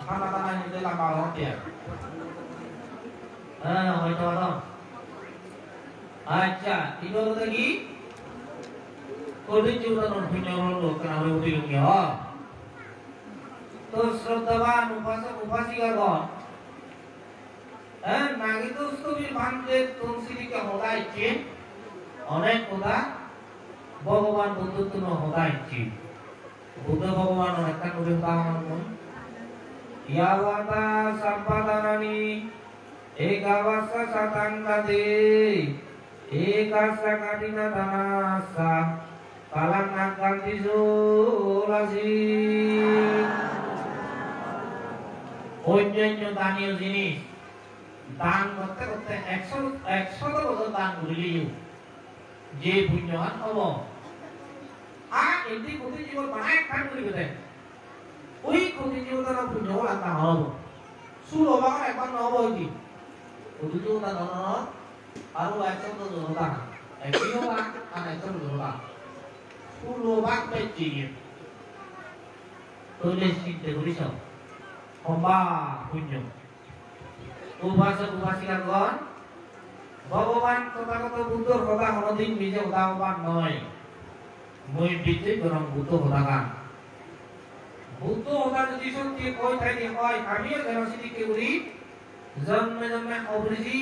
খানা খানা নিতে লাগা হতে হয়তো বাদন আচ্ছা ইনো তো কি কোটি জীবন পুণ্য লোক না হয়ে উঠি লোক তো শ্রদ্ধাবান উপাসক উপাসিকাগণ নাগি তো স্তবীর ভান্তে তুলসীকে হদাইছে অনেক কথা ভগবান বুদ্ধ তুমি হদাইছে বুদ্ধ ভগবান একটা করে উদাহরণ Yawata sampadanani ekavasa satangkade ekasa kadina tanasa kalang nakanti sulasi onyo tanil jinis দান করতে করতে 100 বছর দান করিলেও যে পুণ্যবান হব আর এটি কোটি জীবন বানায় খান করিবে দেয় ওই কোটি জীবনের পুণ্যবল আত্মা হব সুলভার একবার নহব এটি কোটি জীবন ধরনের আরো 100 জনতা একই হবা আর 100 জনতা সুলভাক পেয়েছি তোলে চিন্তা করিস হবা পুণ্য উপাসক-উপাসিকাগণ ভগবান তথাগত বুদ্ধর কথা কোনদিন নিজে উদাহরণ নয় মই বিজে গরম বুদ্ধ হতাকান বুদ্ধ হতা যদি সত্যি কই থাকি হয় আমিও যেন সিদ্ধি করি জন্মে জন্মে অবৃজি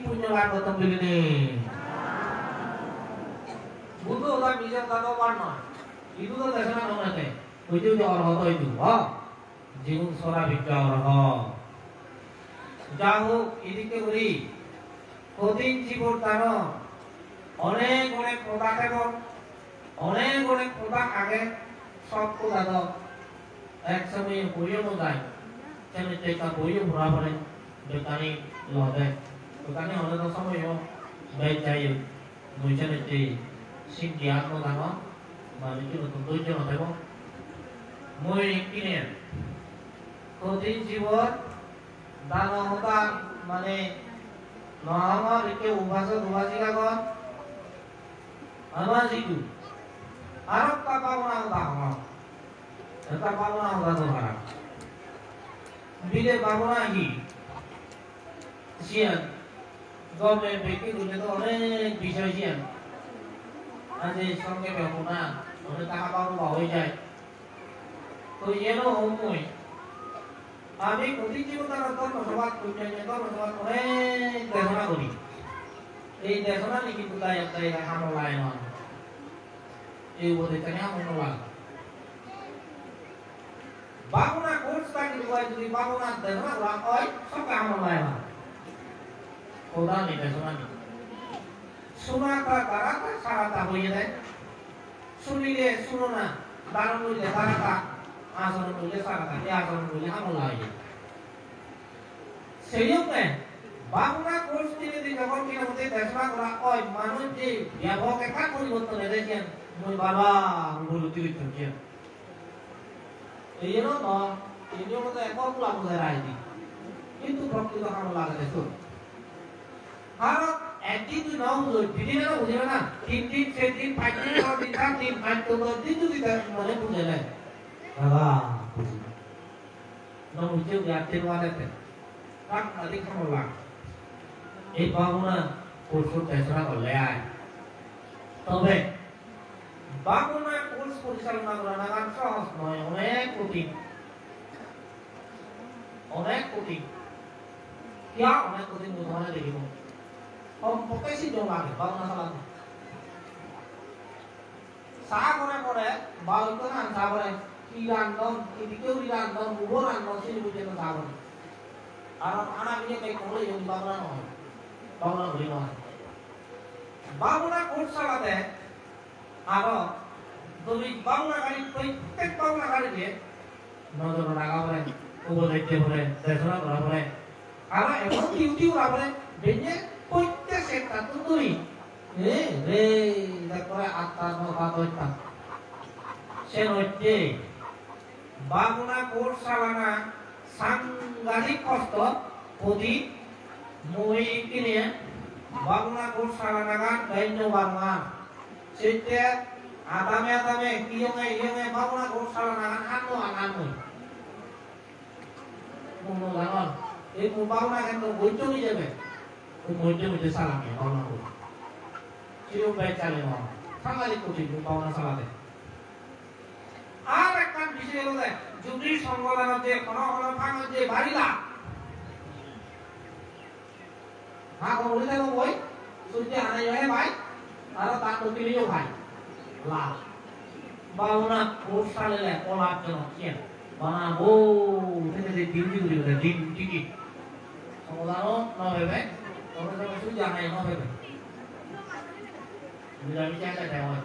পুণ্য লাভ করতাম বলিনি বুদ্ধ হতা নিজে উদাহরণ নয় itu তো দেশনা নয় ওইটাও যে অর্হত হইতো জীবন সরা বিজ্ঞা অর্হ যা হোক এদিকে করি প্রতিদিন জীবন দান অনেক অনেক প্রদান এবং অনেক অনেক প্রদান আগে সব প্রদান এক সময় বইও যায় সেখানে টেকা বইও ভরা পড়ে দোকানি লবে দোকানি হলে তো সময়ও বেশ যায় বইছানে যে সিংকিয়া প্রদান মানে কি নতুন ধৈর্য নথাইব মই কিনে প্রতিদিন জীবন দান হতা মানে নহমৰ একে উপাসক উপাসিকাগণ আমাৰ যিটো আৰু পাবনা উদাহৰণ এটা পাবনা উদাহৰণ বিলে পাবনা কি সিয়ান গমে বেকি গুলে তো অনেক বিষয় সিয়ান আজ সঙ্গে পাবনা অনেক টাকা পাবনা হয়ে যায় তো এর সময় আমি প্রতি জীবনের ধর্মসভা ধর্মসভা অনেক দেশনা করি এই দেশনা নাকি কোথায় একটাই হামলায় নয় এই উপদেশটাকে হামলা বাবুনা কোর্সটা কিন্তু যদি বাবুনা দেশনা করা হয় সবকে হামলায় না ওরা নেই দেশনা নেই শোনাটা তারাটা সারাটা হয়ে যায় শুনিলে শুনো না দারুণ হইলে তারাটা আচরণ করলে সারাটা এই আচরণ করলে হামলা হয়ে যায় সেই জন্য বাংলা কোর্স থেকে যখন কিনা হতে দেশনা করা হয় মানুষ যে ব্যাপক একটা পরিবর্তন এনেছেন মই বাবা উন্নতি হচ্ছেন এই জন্য এই জন্য তো এক বলা বোঝায় রায়নি কিন্তু প্রকৃত হামলা লাগে তো আর একদিন তুই না বুঝো দিদি না বুঝবে না 3 দিন 6 দিন 5 দিন 6 দিন 7 দিন 5 তো দিন যদি মানে বুঝে নেয় বাবা না বুঝে যাচ্ছে ওয়ালাতে কাক আদি খামলা এই বাবুনা কোর্স দেশনা করলে আয় তবে বাবুনা কোর্স পরিচালনা করা নাগান সহজ নয় অনেক কঠিন কিয়া অনেক কঠিন উদাহরণ দেখিব কমপক্ষে জন লাগে বাবুনা চালাতে চাহ করে করে বা ওইতো না চাহ করে কি রান্ধন এদিকেও রান্ধন উভো রান্ধন সেই বুঝে তো চাহ করে আর আনা বিয়ে কই কোলে ইউন বাবুনা নয় বাবুনা বলি নয় বাবুনা কোর্স চালাতে আর যদি বাবুনা গাড়ি প্রত্যেক বাবুনা গাড়িতে নজর রাখা পড়ে উপদেশে পড়ে দেশনা করা পড়ে আর এমন ডিউটি করা পড়ে বেজে প্রত্যেক সেক্টর তো তুই রে তারপরে 8টা 9টা 10টা সে হচ্ছে বাবুনা কোর্স চালানা সাংঘাতিক কষ্ট প্রতি মই কিনে বাবুনা কোর্স চালানা গান গাইন্য বাংলা সেটা আদামে কিয়ঙে বাবুনা কোর্স চালানা গান আনো মনো লাগান এই বাবুনা কিন্তু বৈজ্য হয়ে যাবে ওই মধ্যে চালাবে বাবুনা কোর্স চিরো বাই চালে না সাংঘাতিক কঠিন বাবুনা চালাতে আর একটা বিষয় হলো যদি সংগঠনের যে কোন ভাঙের যে বাড়িলা বলে দেবো বই সূর্য আনাই হয় ভাই আর তার প্রতিনিধিও ভাই লাভ বাবুনা কোর্স চালিয়ে কলাপ জন বানাবো থেকে যে তিনটি গুলি করে দিন টিকি সমাধানও না ভেবে তোমরা তো কিছু জানাই না ভেবে আমি চাই চাই হয়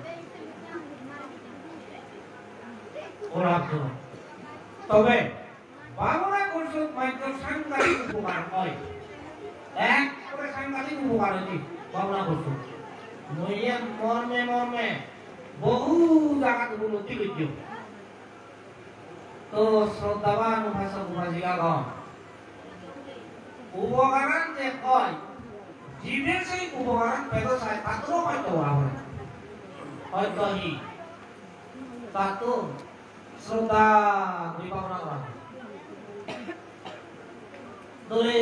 ওরা শোনো তবে বাংলা কোর্সের মাইক্রো সাংঘাতিক উপকার হয় এক করে সাংঘাতিক উপকার হয়েছে বাংলা কোর্স মইয়া মর্মে বহু জায়গা উন্নতি করছে তো শ্রদ্ধাবান ভাষা ভাষিকাগণ উপকারান যে হয় জীবের সেই উপকারান ব্যবসায় তাতেও হয়তো হয় হয়তো হি তাতো শ্রদ্ধা বিভাবনা করা দলে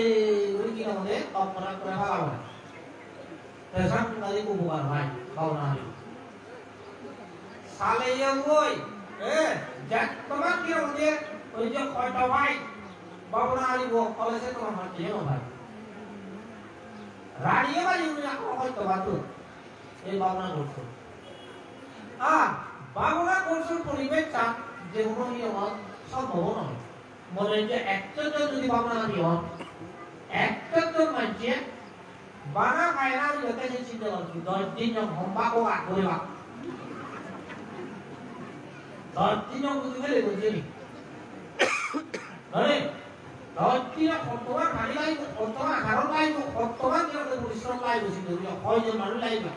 우리 기능에 업무를 하라고 해. 대상까지 공부가 많이 가오나요. 살레여고이 예 작동한 기능에 이제 거기다 와이 바보나리고 걸어서 또 할게요 봐. 라디오가 이거야 거기다 와도 이 바보나 골수. 아 바보나 골수 পরিবেশ চান যে কোনো নিয়ম সব ভবন হয় মনে যে একটা যদি ভাবনা দিও একটা তো মানে বানা খায়না যতে যে চিন্তা করছি 10 দিন হোমবাকো আটরে বা 10 দিন বুঝি ফেলে বুঝি আরে 10 দিন কতবা খালি লাই কতবা কারণ লাই কতবা যেতে পরিশ্রম লাই বুঝি দিও কয়জন মানুষ লাই বা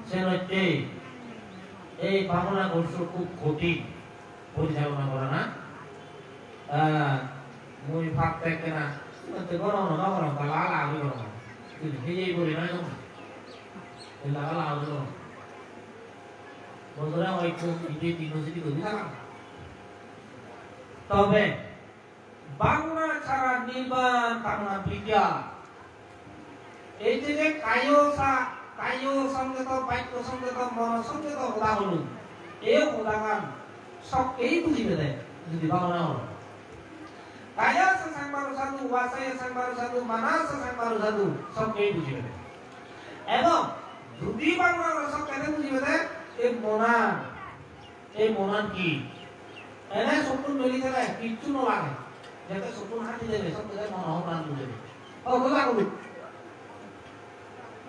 সেনতে এই ভাবনা করছো খুব ক্ষতি পরিচালনা করা না মুই ভাবতে কেনা তো গরম না গরম কালা লাগবে গরম তুই হেই বলি না তো এই লাগা লাগবে বন্ধুরা ওই খুব ইডি ইউনিভার্সিটি করি না তবে বাংলা ছাড়া নির্বাণ কামনা বিদ্যা এই যে কায় সংগত বাক্য সংগত মন সংগত হলা হলো এই হলাগান সব এই বুঝিবে দেয় যদি ভাবনা হয় কায়া sang baru satu wasaya sang baru satu manasa sang baru satu সব এই বুঝিবে দেয় এবং যদি বাংলা সব কেন বুঝিবে দেয় এই মনান কি এনে সবটু মিলি থাকে কিচ্ছু ন লাগে যেটা সবটু হাঁটি দেবে সব থেকে মন প্রাণ বুঝবে ও কথা বলু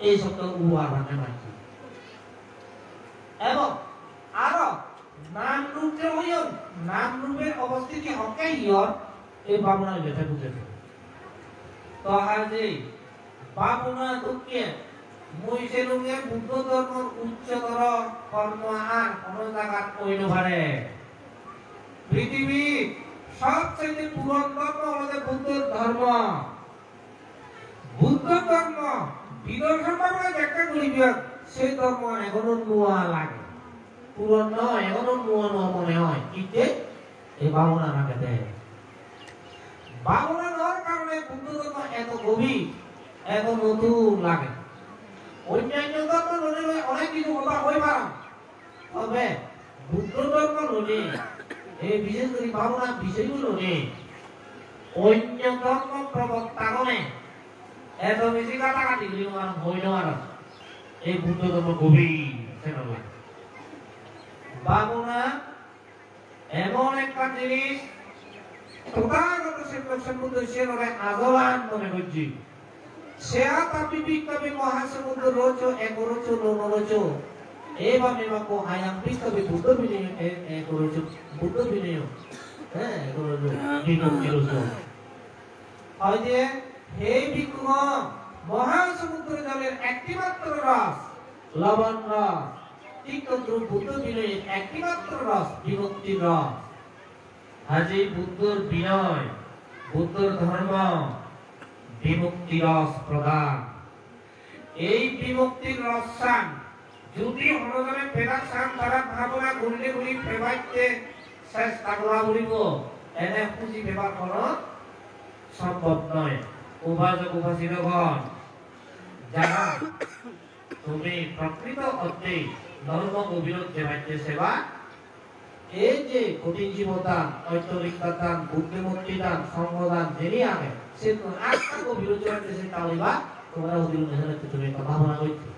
এই শব্দ উহার মানে মাইছি এবং আরো নাম রূপে হইল নাম রূপের অবস্থিতি হকে ইয়র এই ভাবনা যেটা বুঝেছে তো আজি ভাবনা দুঃখে মুইছে লুঙ্গে বুদ্ধ ধর্মের উচ্চতর কর্ম আর কোন জায়গা কইল পারে পৃথিবী সবচেয়ে পুরনো ধর্ম হলো বুদ্ধ ধর্ম বিদর্শন ভাবে ব্যাখ্যা করিবে সেই ধর্ম এখনো নোয়া লাগে পুরনো এখনো নোয়া মনে হয় কিন্তু এই ভাবনা রাখে দেয় ভাবনা হওয়ার কারণে বুদ্ধ ধর্ম এত গভীর এত নতুন লাগে অন্যান্য ধর্ম হলে অনেক কিছু কথা হয়ে পারে তবে বুদ্ধ ধর্ম হলে এই বিশেষ করে ভাবনা বিষয়গুলো নেই অন্য ধর্ম প্রবক্তাগণে এত বেশি কাটাকাটি হইল আর এই বুদ্ধ ধর্ম গভীর ভাবনা এমন একটা জিনিস তথাগত সমুদ্র সে আজলান মনে করছি সে tapi bikabi mahasamudra rojo egorojo lonolojo eva memako hayang bikabi buddha biniyo egorojo buddha biniyo egorojo dinok kirojo হয়তো হে ভিক্ষুগণ মহাসমুদ্র জলের একটিমাত্র রস লবণ রস তিক্তদ্রব বুদ্ধ বিনয়ের একটিমাত্র রস বিভক্তির রস আজি বুদ্ধর বিনয় বুদ্ধর ধর্ম বিমুক্তি রস প্রদান এই বিমুক্তির রসান যদি হরদরে পেদার সান তারা ভাবনা ঘুরলে ঘুরি ফেবাইতে শেষ তাগলা বলিব এনে খুঁজি ব্যবহার করো সম্ভব নয় উপাসক উপাসিতগণ যারা তুমি প্রকৃত অর্থে ধর্ম গভীরত দেবাইতে সেবা এই যে কঠিন জীবদান ঐশ্বরিকতা দান বুদ্ধিমত্তি দান সঙ্গদান জেনে আগে সে তো আত্মা গভীর দেবাইতে সে তাহলেবা তোমরা অধীর নেহারে তুমি একটা ভাবনা করছো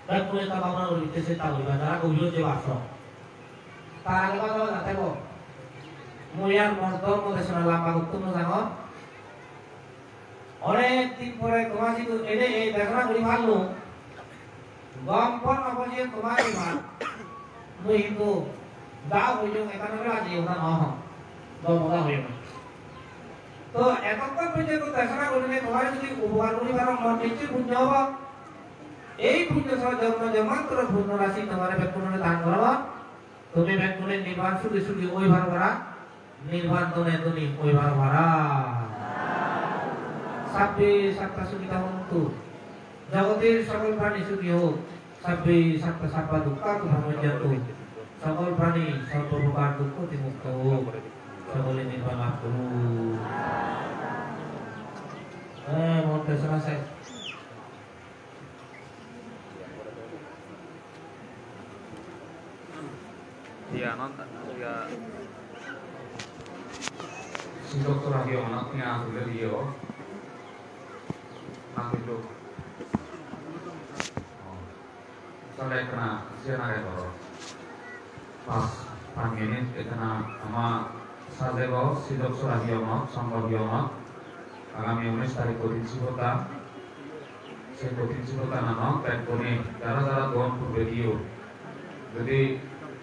তারপরে তা ভাবনা করতে সে তাহলেবা যারা গভীর দেবাস তার আগে কথা না থাকো মুয়ার মর্দম মধ্যে শোনা লম্বা উত্তম জানো অনেক দিন পরে তোমার যদি এনে এই দেখা করি ভালো গম পন অবশ্যই তোমার ইমান মুই কিন্তু দাও হইলো এখানে রাজি ওটা ন দমদা হইল তো এতক্ষণ পর্যন্ত দেখা করিলে তোমার যদি উপকার করি পারো মন নিশ্চয় পুণ্য হব এই পুণ্য সহ জন্ম জন্মান্তর পুণ্য রাশি তোমার ব্যক্তিগত দান করব তুমি ব্যক্তিগত নির্বাণ সুখী সুখী ওই ভার করা নির্বাণ তোনে তুমি ওই ভার করা সাব্বে সাত্তা সুখিতা হন্তু জগতের সকল প্রাণী সুখী হোক সাব্বে সাত্তা সাব্বা দুঃখা ভ্রমজ্জাতু সকল প্রাণী সর্বপ্রকার দুঃখ থেকে মুক্ত হোক সকলে নির্বাণ লাভ করুন মনটা শোনা sir Iya nonton, iya. Si dokter lagi anaknya sudah dia, nak itu. Soalnya kena siapa yang bawa? Pas pagi ini kena sama sahaja bawa si dokter lagi anak, sanggup dia anak. Agami unes tarik potensi kota, si potensi kota anak, kayak kone, cara doang berbeda. Jadi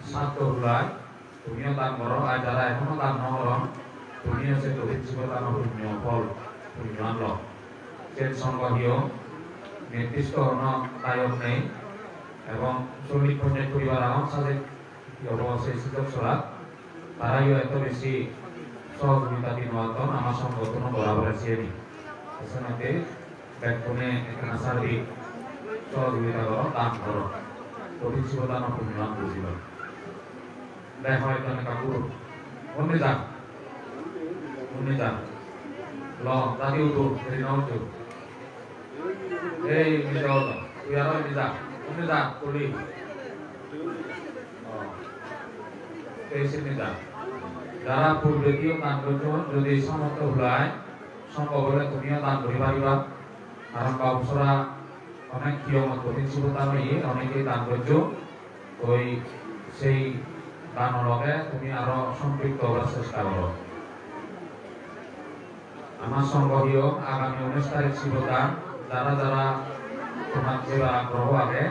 satu bulan, dunia tan borong acara ekonomi tan norong, dunia sedotin sebut tan dunia pol, dunia lo. Jen songkahio, netis kono tayong nei, ebong sulit punya kuriwaraon sale, yobo sesidok surat, para yo itu besi so dunia tinuaton, ama songkotono berabar sini. Kesanate, baik punya ekana sari, so dunia borong tan borong, dunia sebut tan dunia buzilah. Dah hari itu nak kabur, mana dah, lo tadi udah dari nol tu, ni jauh dah, biar mana dah, kulit, sini dah, darah pulbeki yang tanpa cuman, jadi sama tu hulai, sama boleh dunia tanpa riba, orang kau sura, orang kiamat potensi utama ini, orang kita tanpa cuman, koi sei দানলকে তুমি আরো সম্পৃক্ত হওয়ার চেষ্টা করো আমার সংগ্রহীয় আগামী 19 তারিখ শিবদান যারা তোমার যে আগ্রহ আছে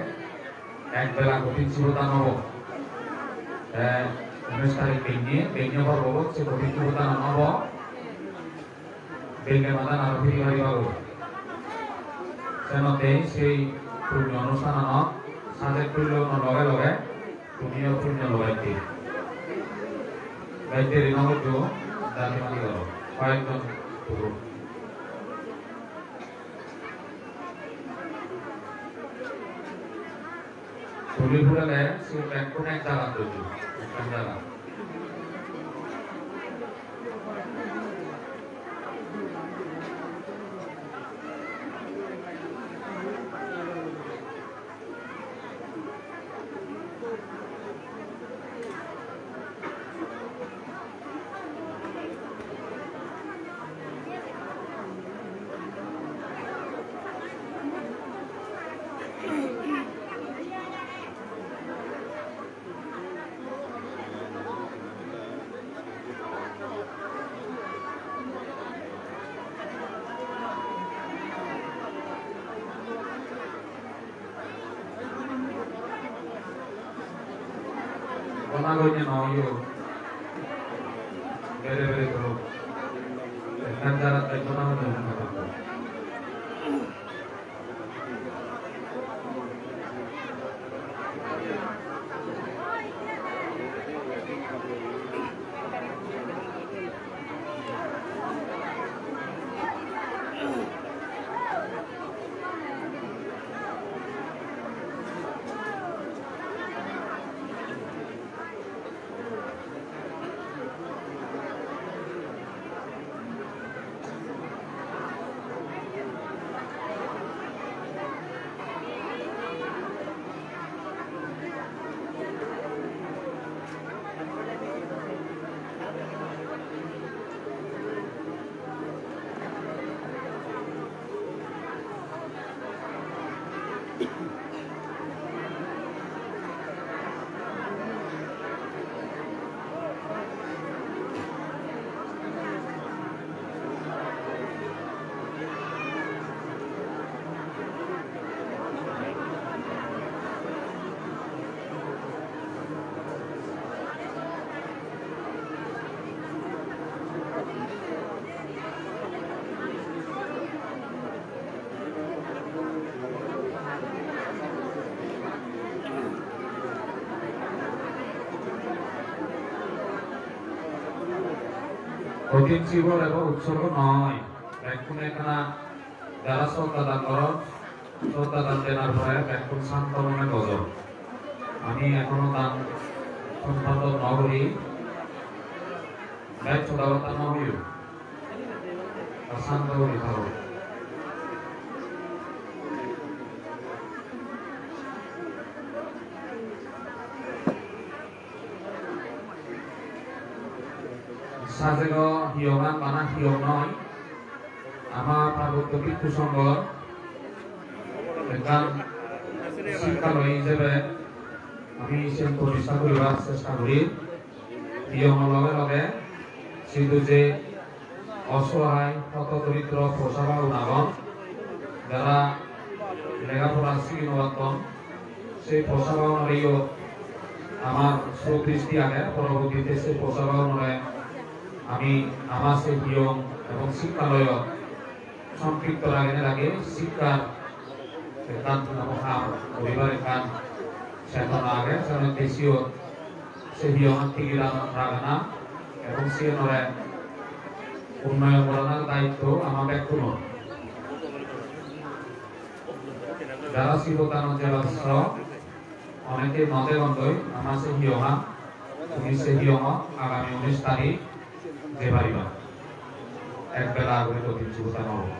এক বেলা কঠিন শিবদান হব 19 তারিখ বেগিয়ে হব সে কঠিন শিবদান হব বেগে মাদান আরো ফিরি ভারি হব সেনতে সেই পূর্ণ অনুষ্ঠান সাথে পূর্ণ লগে তুমিও পূর্ণ লগাইতে গাইতে রিনগর জো দানি মালি করো কয়েকজন পুরো তুলি ফুরালে সে ব্যাংক এক জায়গা তৈরি একটা জায়গা Panagonya noyo, bere karo, kanjarat ay panahon na nakakapos. কঠিন জীবন এবং উৎসর্গ নয় এখন এখানে যারা শ্রদ্ধা দান করেন শ্রদ্ধা দান দেওয়ার পরে এখন শান্ত মনে গজব আমি এখনো দান সম্পাদন নগরী ব্যাগ ছোটাবতা নহইও আর শান্ত করি থাকো সাজেগো হিয়গান বানা হিয়গ নয় আমার পার্বত্য ভিক্ষু সংঘ এখান শিক্ষালয় হিসেবে আমি সেই প্রতিষ্ঠা করিবার চেষ্টা করি হিয়গের লগে লগে শুধু যে অসহায় হতদরিদ্র প্রসাবা উনাগন যারা লেখাপড়া শিখিনবাতন সেই প্রসাবা অনুযায়ীও আমার সুদৃষ্টি আগে পরবর্তীতে সেই প্রসাবা অনুযায়ী আমি আমার সেই হিয়ং এবং শিক্ষালয় সম্পৃক্ত লাগে শিক্ষার একান পরিবার একান চেতনা আগে সেখানে দেশীয় সেই হিয়ং থেকে রাখা এবং সে নয় উন্নয়ন করার দায়িত্ব আমার ব্যক্তিগত যারা শিবতান জেলা অনেকে নদে গন্ধই আমার সেই হিয়ঙা 19 হিয়ঙ আগামী 19 তারিখ যে বাড়িবা এক বেলা আগে তো কিছু কথা নয়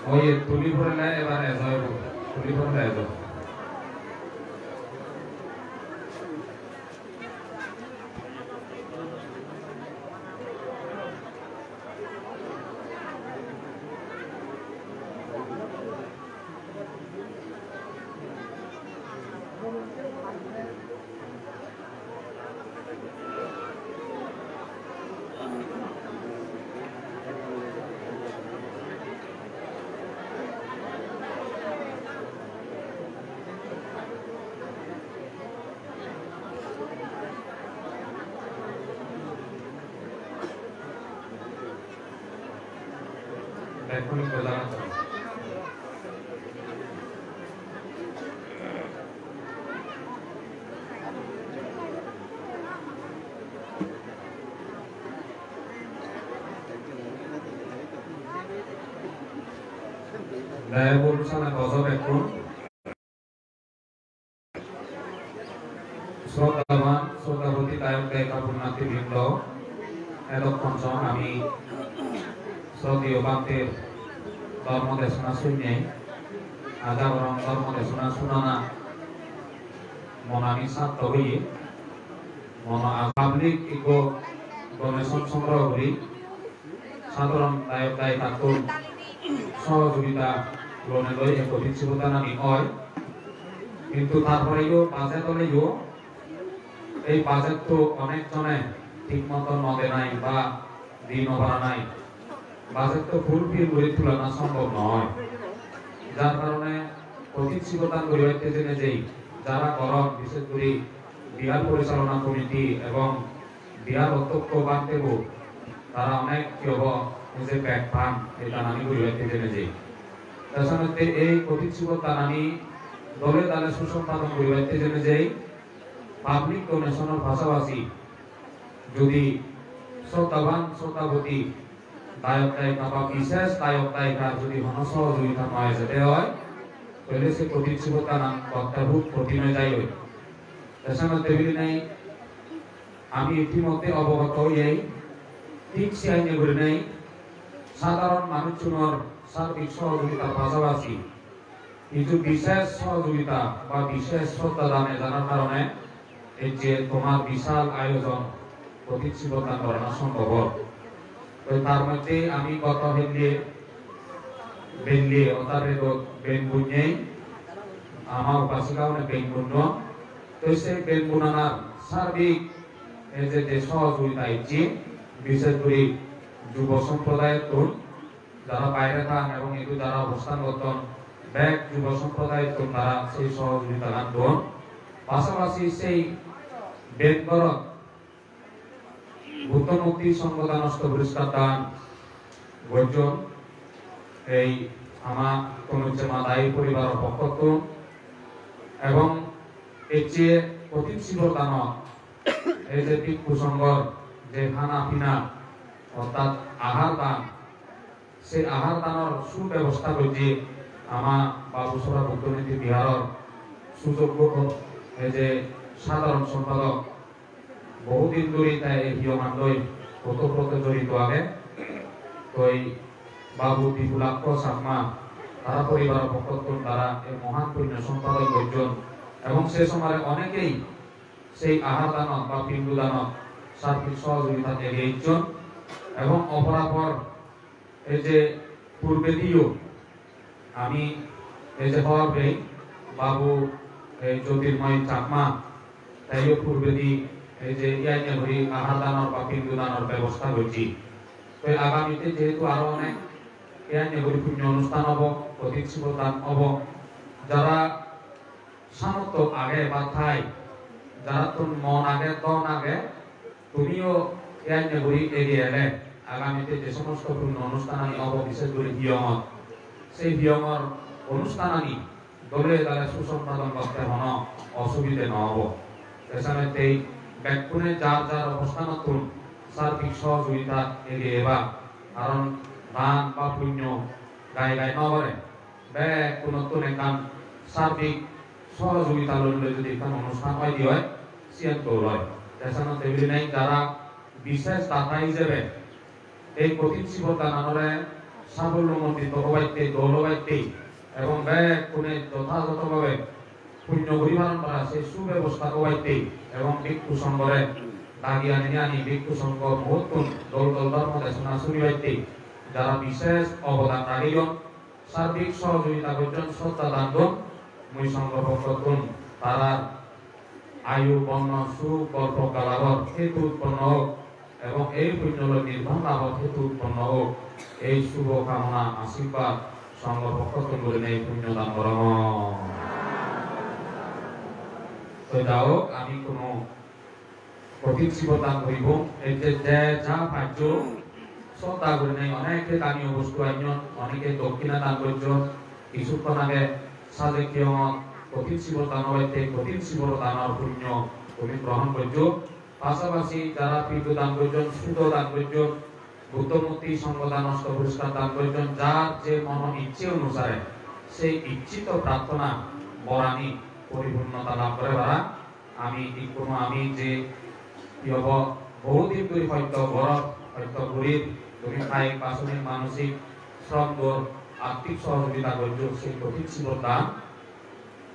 ওই তুলি ভরলে এবার এজয় তুলি ভরলে এজয় এখনই প্রদান ব্যয়বর্ষণে গজব এখন শ্রদ্ধাবান শ্রদ্ধাবতী গায়ক গায়িকা পুণ্যার্থী বৃন্দ এতক্ষণ আমি শ্রদ্ধেয় বান্তের ধর্ম দেশনা শুনে আজাবরণ ধর্ম দেশনা শুনানা মনানি ছাত্র হয়ে পাবলিক ইকো ডোনেশন সংগ্রহ করি সাধারণ গায়ক গায়িকা সহযোগিতা গ্রহণে লই এক অভিজ্ঞতা নামি হয় কিন্তু তারপরেও বাজেট হলেও এই বাজেট তো অনেক জনে ঠিক মতো নদে নাই বা দিন অভারা নাই বাজেট তো ফুলফিল করে তুলনা সম্ভব নয় যার কারণে প্রতিশ্রুতান করে হইতে জেনে যেই যারা গরম বিশেষ করে বিহার পরিচালনা কমিটি এবং বিহার অধ্যক্ষ বান্তেব তারা অনেক কেব যে ব্যাগ পান এটা নামি করে হইতে জেনে যেই তাছাড়া এই প্রতিশ্রুতা নামি দলে দলে সুসম্পাদন করে হইতে জেনে যেই পাবলিক ডোনেশনের পাশাপাশি যদি শ্রদ্ধাবান শ্রদ্ধাবতী গায়ক গায়িকা বা বিশেষ গায়ক গায়িকা যদি সহযোগিতা পাওয়া যেতে হয় তাহলে সে প্রতিশ্রুতা নাম কর্তাভূত প্রতিমে যাই হয় এছাড়া টেবিল নেই আমি ইতিমধ্যে অবগত হই ঠিক সে আইনে করে নেই সাধারণ মানুষজনের সার্বিক সহযোগিতার পাশাপাশি কিছু বিশেষ সহযোগিতা বা বিশেষ শ্রদ্ধা দানে জানার কারণে এই যে তোমার বিশাল আয়োজন প্রতিশ্রুতা করানো সম্ভব তার মধ্যে আমি গত বেনলিয়ে অতারে বেন বুঝে আমার উপাসিকাও বেন বুঝল তো সেই বেন বুনানার সার্বিক এই যে সহযোগিতা ইচ্ছে বিশেষ করে যুব সম্প্রদায়ের তরুণ যারা বাইরে থান এবং এটু যারা অবস্থান করতেন ব্যাগ যুব সম্প্রদায়ের তরুণ তারা সেই সহযোগিতা দান করুন পাশাপাশি সেই বেন করণ ভূতমুক্তি সংগঠন নষ্ট পরিষ্কার দান বর্জন এই আমা তনুচেমা দায়ী পরিবার পক্ষ এবং এর চেয়ে অতীত শিবদান এই যে ভিক্ষু সংঘর যে খানা পিনা অর্থাৎ আহার দান সেই আহার দানের সুব্যবস্থা করছি আমা বাবুসরা বুদ্ধনীতি বিহারের সুযোগ্য এই যে সাধারণ সম্পাদক বহুদিন ধরে তাই হিয়মান্ডই ওতপ্রোত জড়িত আগে তো এই বাবু বিপুলাক্ষ সাকমা তারা পরিবারের পক্ষ তারা এই মহান পুণ্য সম্পাদক একজন এবং সে সময় অনেকেই সেই আহার দানত বা পিণ্ড দানত সার্বিক সহযোগিতা এগিয়েছেন এবং অপরাপর এই যে পূর্বে দিয়েও আমি এই যে হওয়ার বাবু এই জ্যোতির্ময় চাকমা তাইও পূর্বে দি এই যে ইয়াইনে ঘড়ি আহার দানের বা পিণ্ড দানের ব্যবস্থা করছি তো আগামীতে যেহেতু আরো অনেক ইয়াইনে ঘড়ি পুণ্য অনুষ্ঠান হব অধিক শিবদান হব যারা সামর্থ্য আগে বা ঠাই যারা তোর মন আগে তন আগে তুমিও ইয়াইনে ঘড়ি এগিয়ে এলে আগামীতে যে সমস্ত পুণ্য অনুষ্ঠান আমি হব বিশেষ করে হিয়মত সেই হিয়মর অনুষ্ঠান আমি দলে দলে সুসম্পাদন করতে হন অসুবিধে নহব এছাড়াতে ব্যাকুণে যার যার অবস্থান সার্বিক সহযোগিতা এগিয়ে এবার কারণ দান বা পুণ্য গায়ে গায়ে নগরে ব্যাগ কোনো তুলে কান সার্বিক সহযোগিতা লড়লে যদি এখানে অনুষ্ঠান হয় দিয়ে হয় সিয়ান্ত হয় এছাড়া টেবিল নেই যারা বিশেষ দাতা হিসেবে এই কঠিন শিবদানরে সাফল্যমণ্ডিত হবাইতে দৌড়বাইতে এবং ব্যাগ কোনে যথাযথভাবে পুণ্য পরিমাণ করা সেই সুব্যবস্থা হবাইতে এবং ভিক্ষু সংঘরে দাগি আনি ভিক্ষু সংঘ মুহূর্ত দল দল ধর্ম দেশনা শুনিবাইতে যারা বিশেষ অবদান রাখিলেন সার্বিক সহযোগিতা করছেন শ্রদ্ধা দান মুই সংঘ পক্ষতুন তারা আয়ু বর্ণ সুখ গল্প কালাবর হেতু উৎপন্ন হোক এবং এই পুণ্য নির্বাণ লাভর হেতু উৎপন্ন হোক এই শুভ কামনা আশীর্বাদ সংঘ পক্ষতুন বলে এই পুণ্য দান কর তো যাও আমি কোনো কঠিন শিবদান করিব এই যে যা পাইছ শ্রদ্ধা করে নেই অনেকে দানীয় বস্তু আইন অনেকে দক্ষিণা দান করছেন কিছুক্ষণ আগে সাজে কেউ কঠিন শিবদান হইতে কঠিন শিবদানের পুণ্য তুমি গ্রহণ করছো পাশাপাশি যারা পিণ্ড দান করছেন সুদ দান করছেন বুদ্ধমূর্তি সংগদান অষ্ট পুরস্কার দান করছেন যার যে মন ইচ্ছে অনুসারে সেই ইচ্ছিত প্রার্থনা বরানি পরিপূর্ণতা লাভ করে বারা আমি কোনো আমি যে কি হব বহুদিন ধরে হয়তো গরব হয়তো গরিব তুমি খাই পাশনিক মানসিক শ্রম দর আর্থিক সহযোগিতা করছো সেই কঠিন শিবদান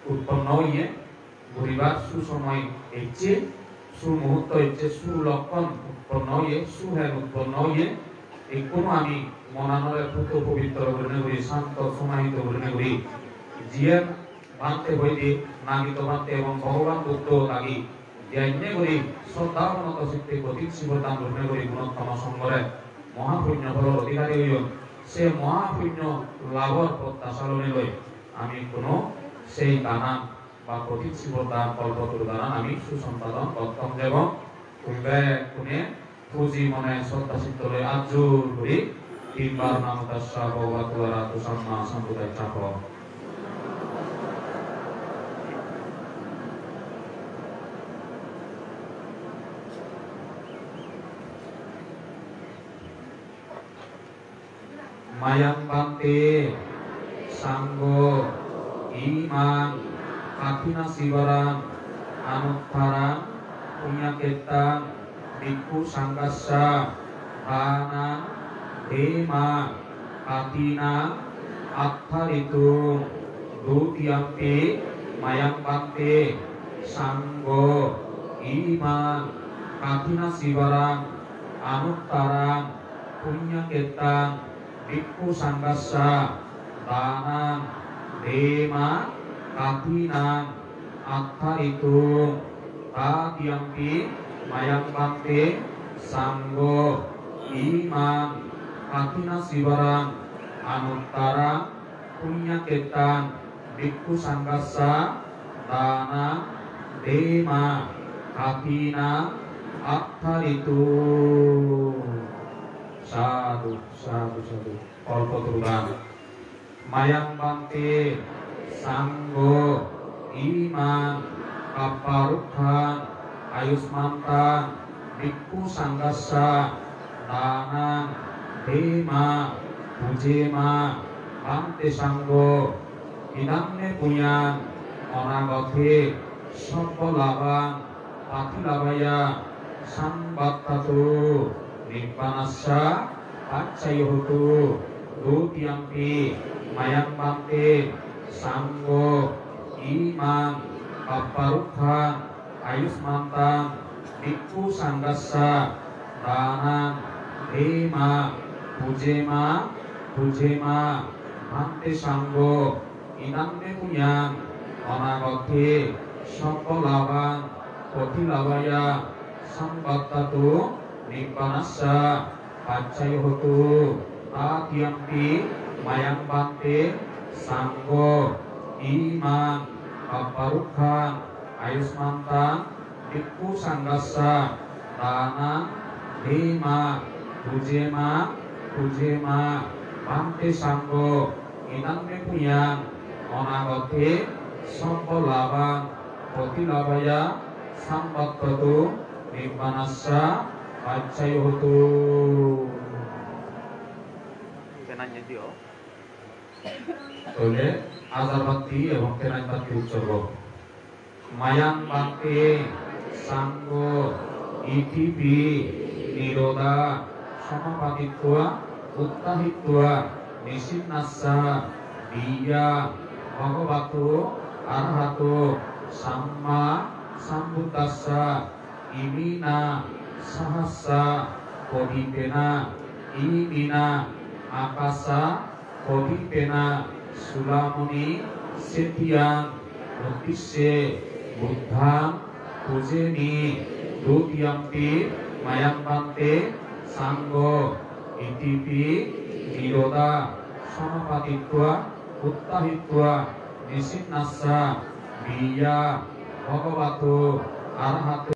উৎপন্ন হইয়ে গরিবার সুসময় ইচ্ছে সুমুহূর্ত ইচ্ছে সুলক্ষণ উৎপন্ন হইয়ে সুহেন উৎপন্ন হইয়ে এই কোনো আমি মনানরে পুত পবিত্র করে করি শান্ত সমাহিত করে করি জিয়ে ভাঙতে হইতে নাগিত ভাঙতে এবং ভগবান বুদ্ধ লাগি জ্ঞানে করি শ্রদ্ধাবনত চিত্তে গতিক শিবদান গ্রহণ করি গুণোত্তম সংঘরে মহাপুণ্য ফলর অধিকারী হইল সে মহাপুণ্য লাভর প্রত্যাশালনে লই আমি কোনো সেই দানান বা গতিক শিবদান কল্পতরু দানান আমি সুসম্পাদন করতাম যাব কুম্বে কোনে পুঁজি মনে শ্রদ্ধা চিত্তরে আজুর করি তিনবার নাম দাসা ভগবতুয়ারা তুষাম্মা সম্প্রদায় চাপ mayang bante sanggo iman katina sibarang anuttaran punya ketang bhikkhu sanggassa dana dema katina attaritung dutiyampi mayang bante sanggo iman katina sibarang anuttaran punya ketang bhikkhu sanggassa danang dema katinang attaritung tadiyampi mayang bante sanggo iman katina sibarang anuttara punya ketang bhikkhu sanggassa danang dema katinang attaritung Sadu, sadu, sadu. Kolpo turunan. mayang bante sanggo iman kaparukhan ayusmantan bhikkhu sanggassa danang dema pujema bante sanggo inanne punyang onagothe sampalabang patilabaya sambattatu nibbanassa paccayohotu dutiyampi mayang bante sanggo iman kaparukhan ayusmantan bhikkhu sanggassa danang dema pujema bante sanggo inanne punyang onagothe sampalabang patilabaya sambattatu nibbanassa paccayohotu tatiyampi mayang bante sanggo iman kaparukhan ayusmantan bhikkhu sanggassa danang dema pujema bante sanggo inanne punyang onagothe sampalabang patilabaya sambattatu nibbanassa paccayohotu. Kenannya Oleh azar bakti এবং কেনাই bakti উৎসর্গ mayang bante sanggo itipi niroda samapatitwa uttahitwa nisinnassa diya bhagavato arahato samma sambuddhassa imina sahassa kodipena imina akasa kodipena sulamuni setiyang nuttisse buddhang pujeni dutiyampi mayang bante sanggo itipi niroda samapatitwa uttahitwa nisinnassa diya bhagavato arahato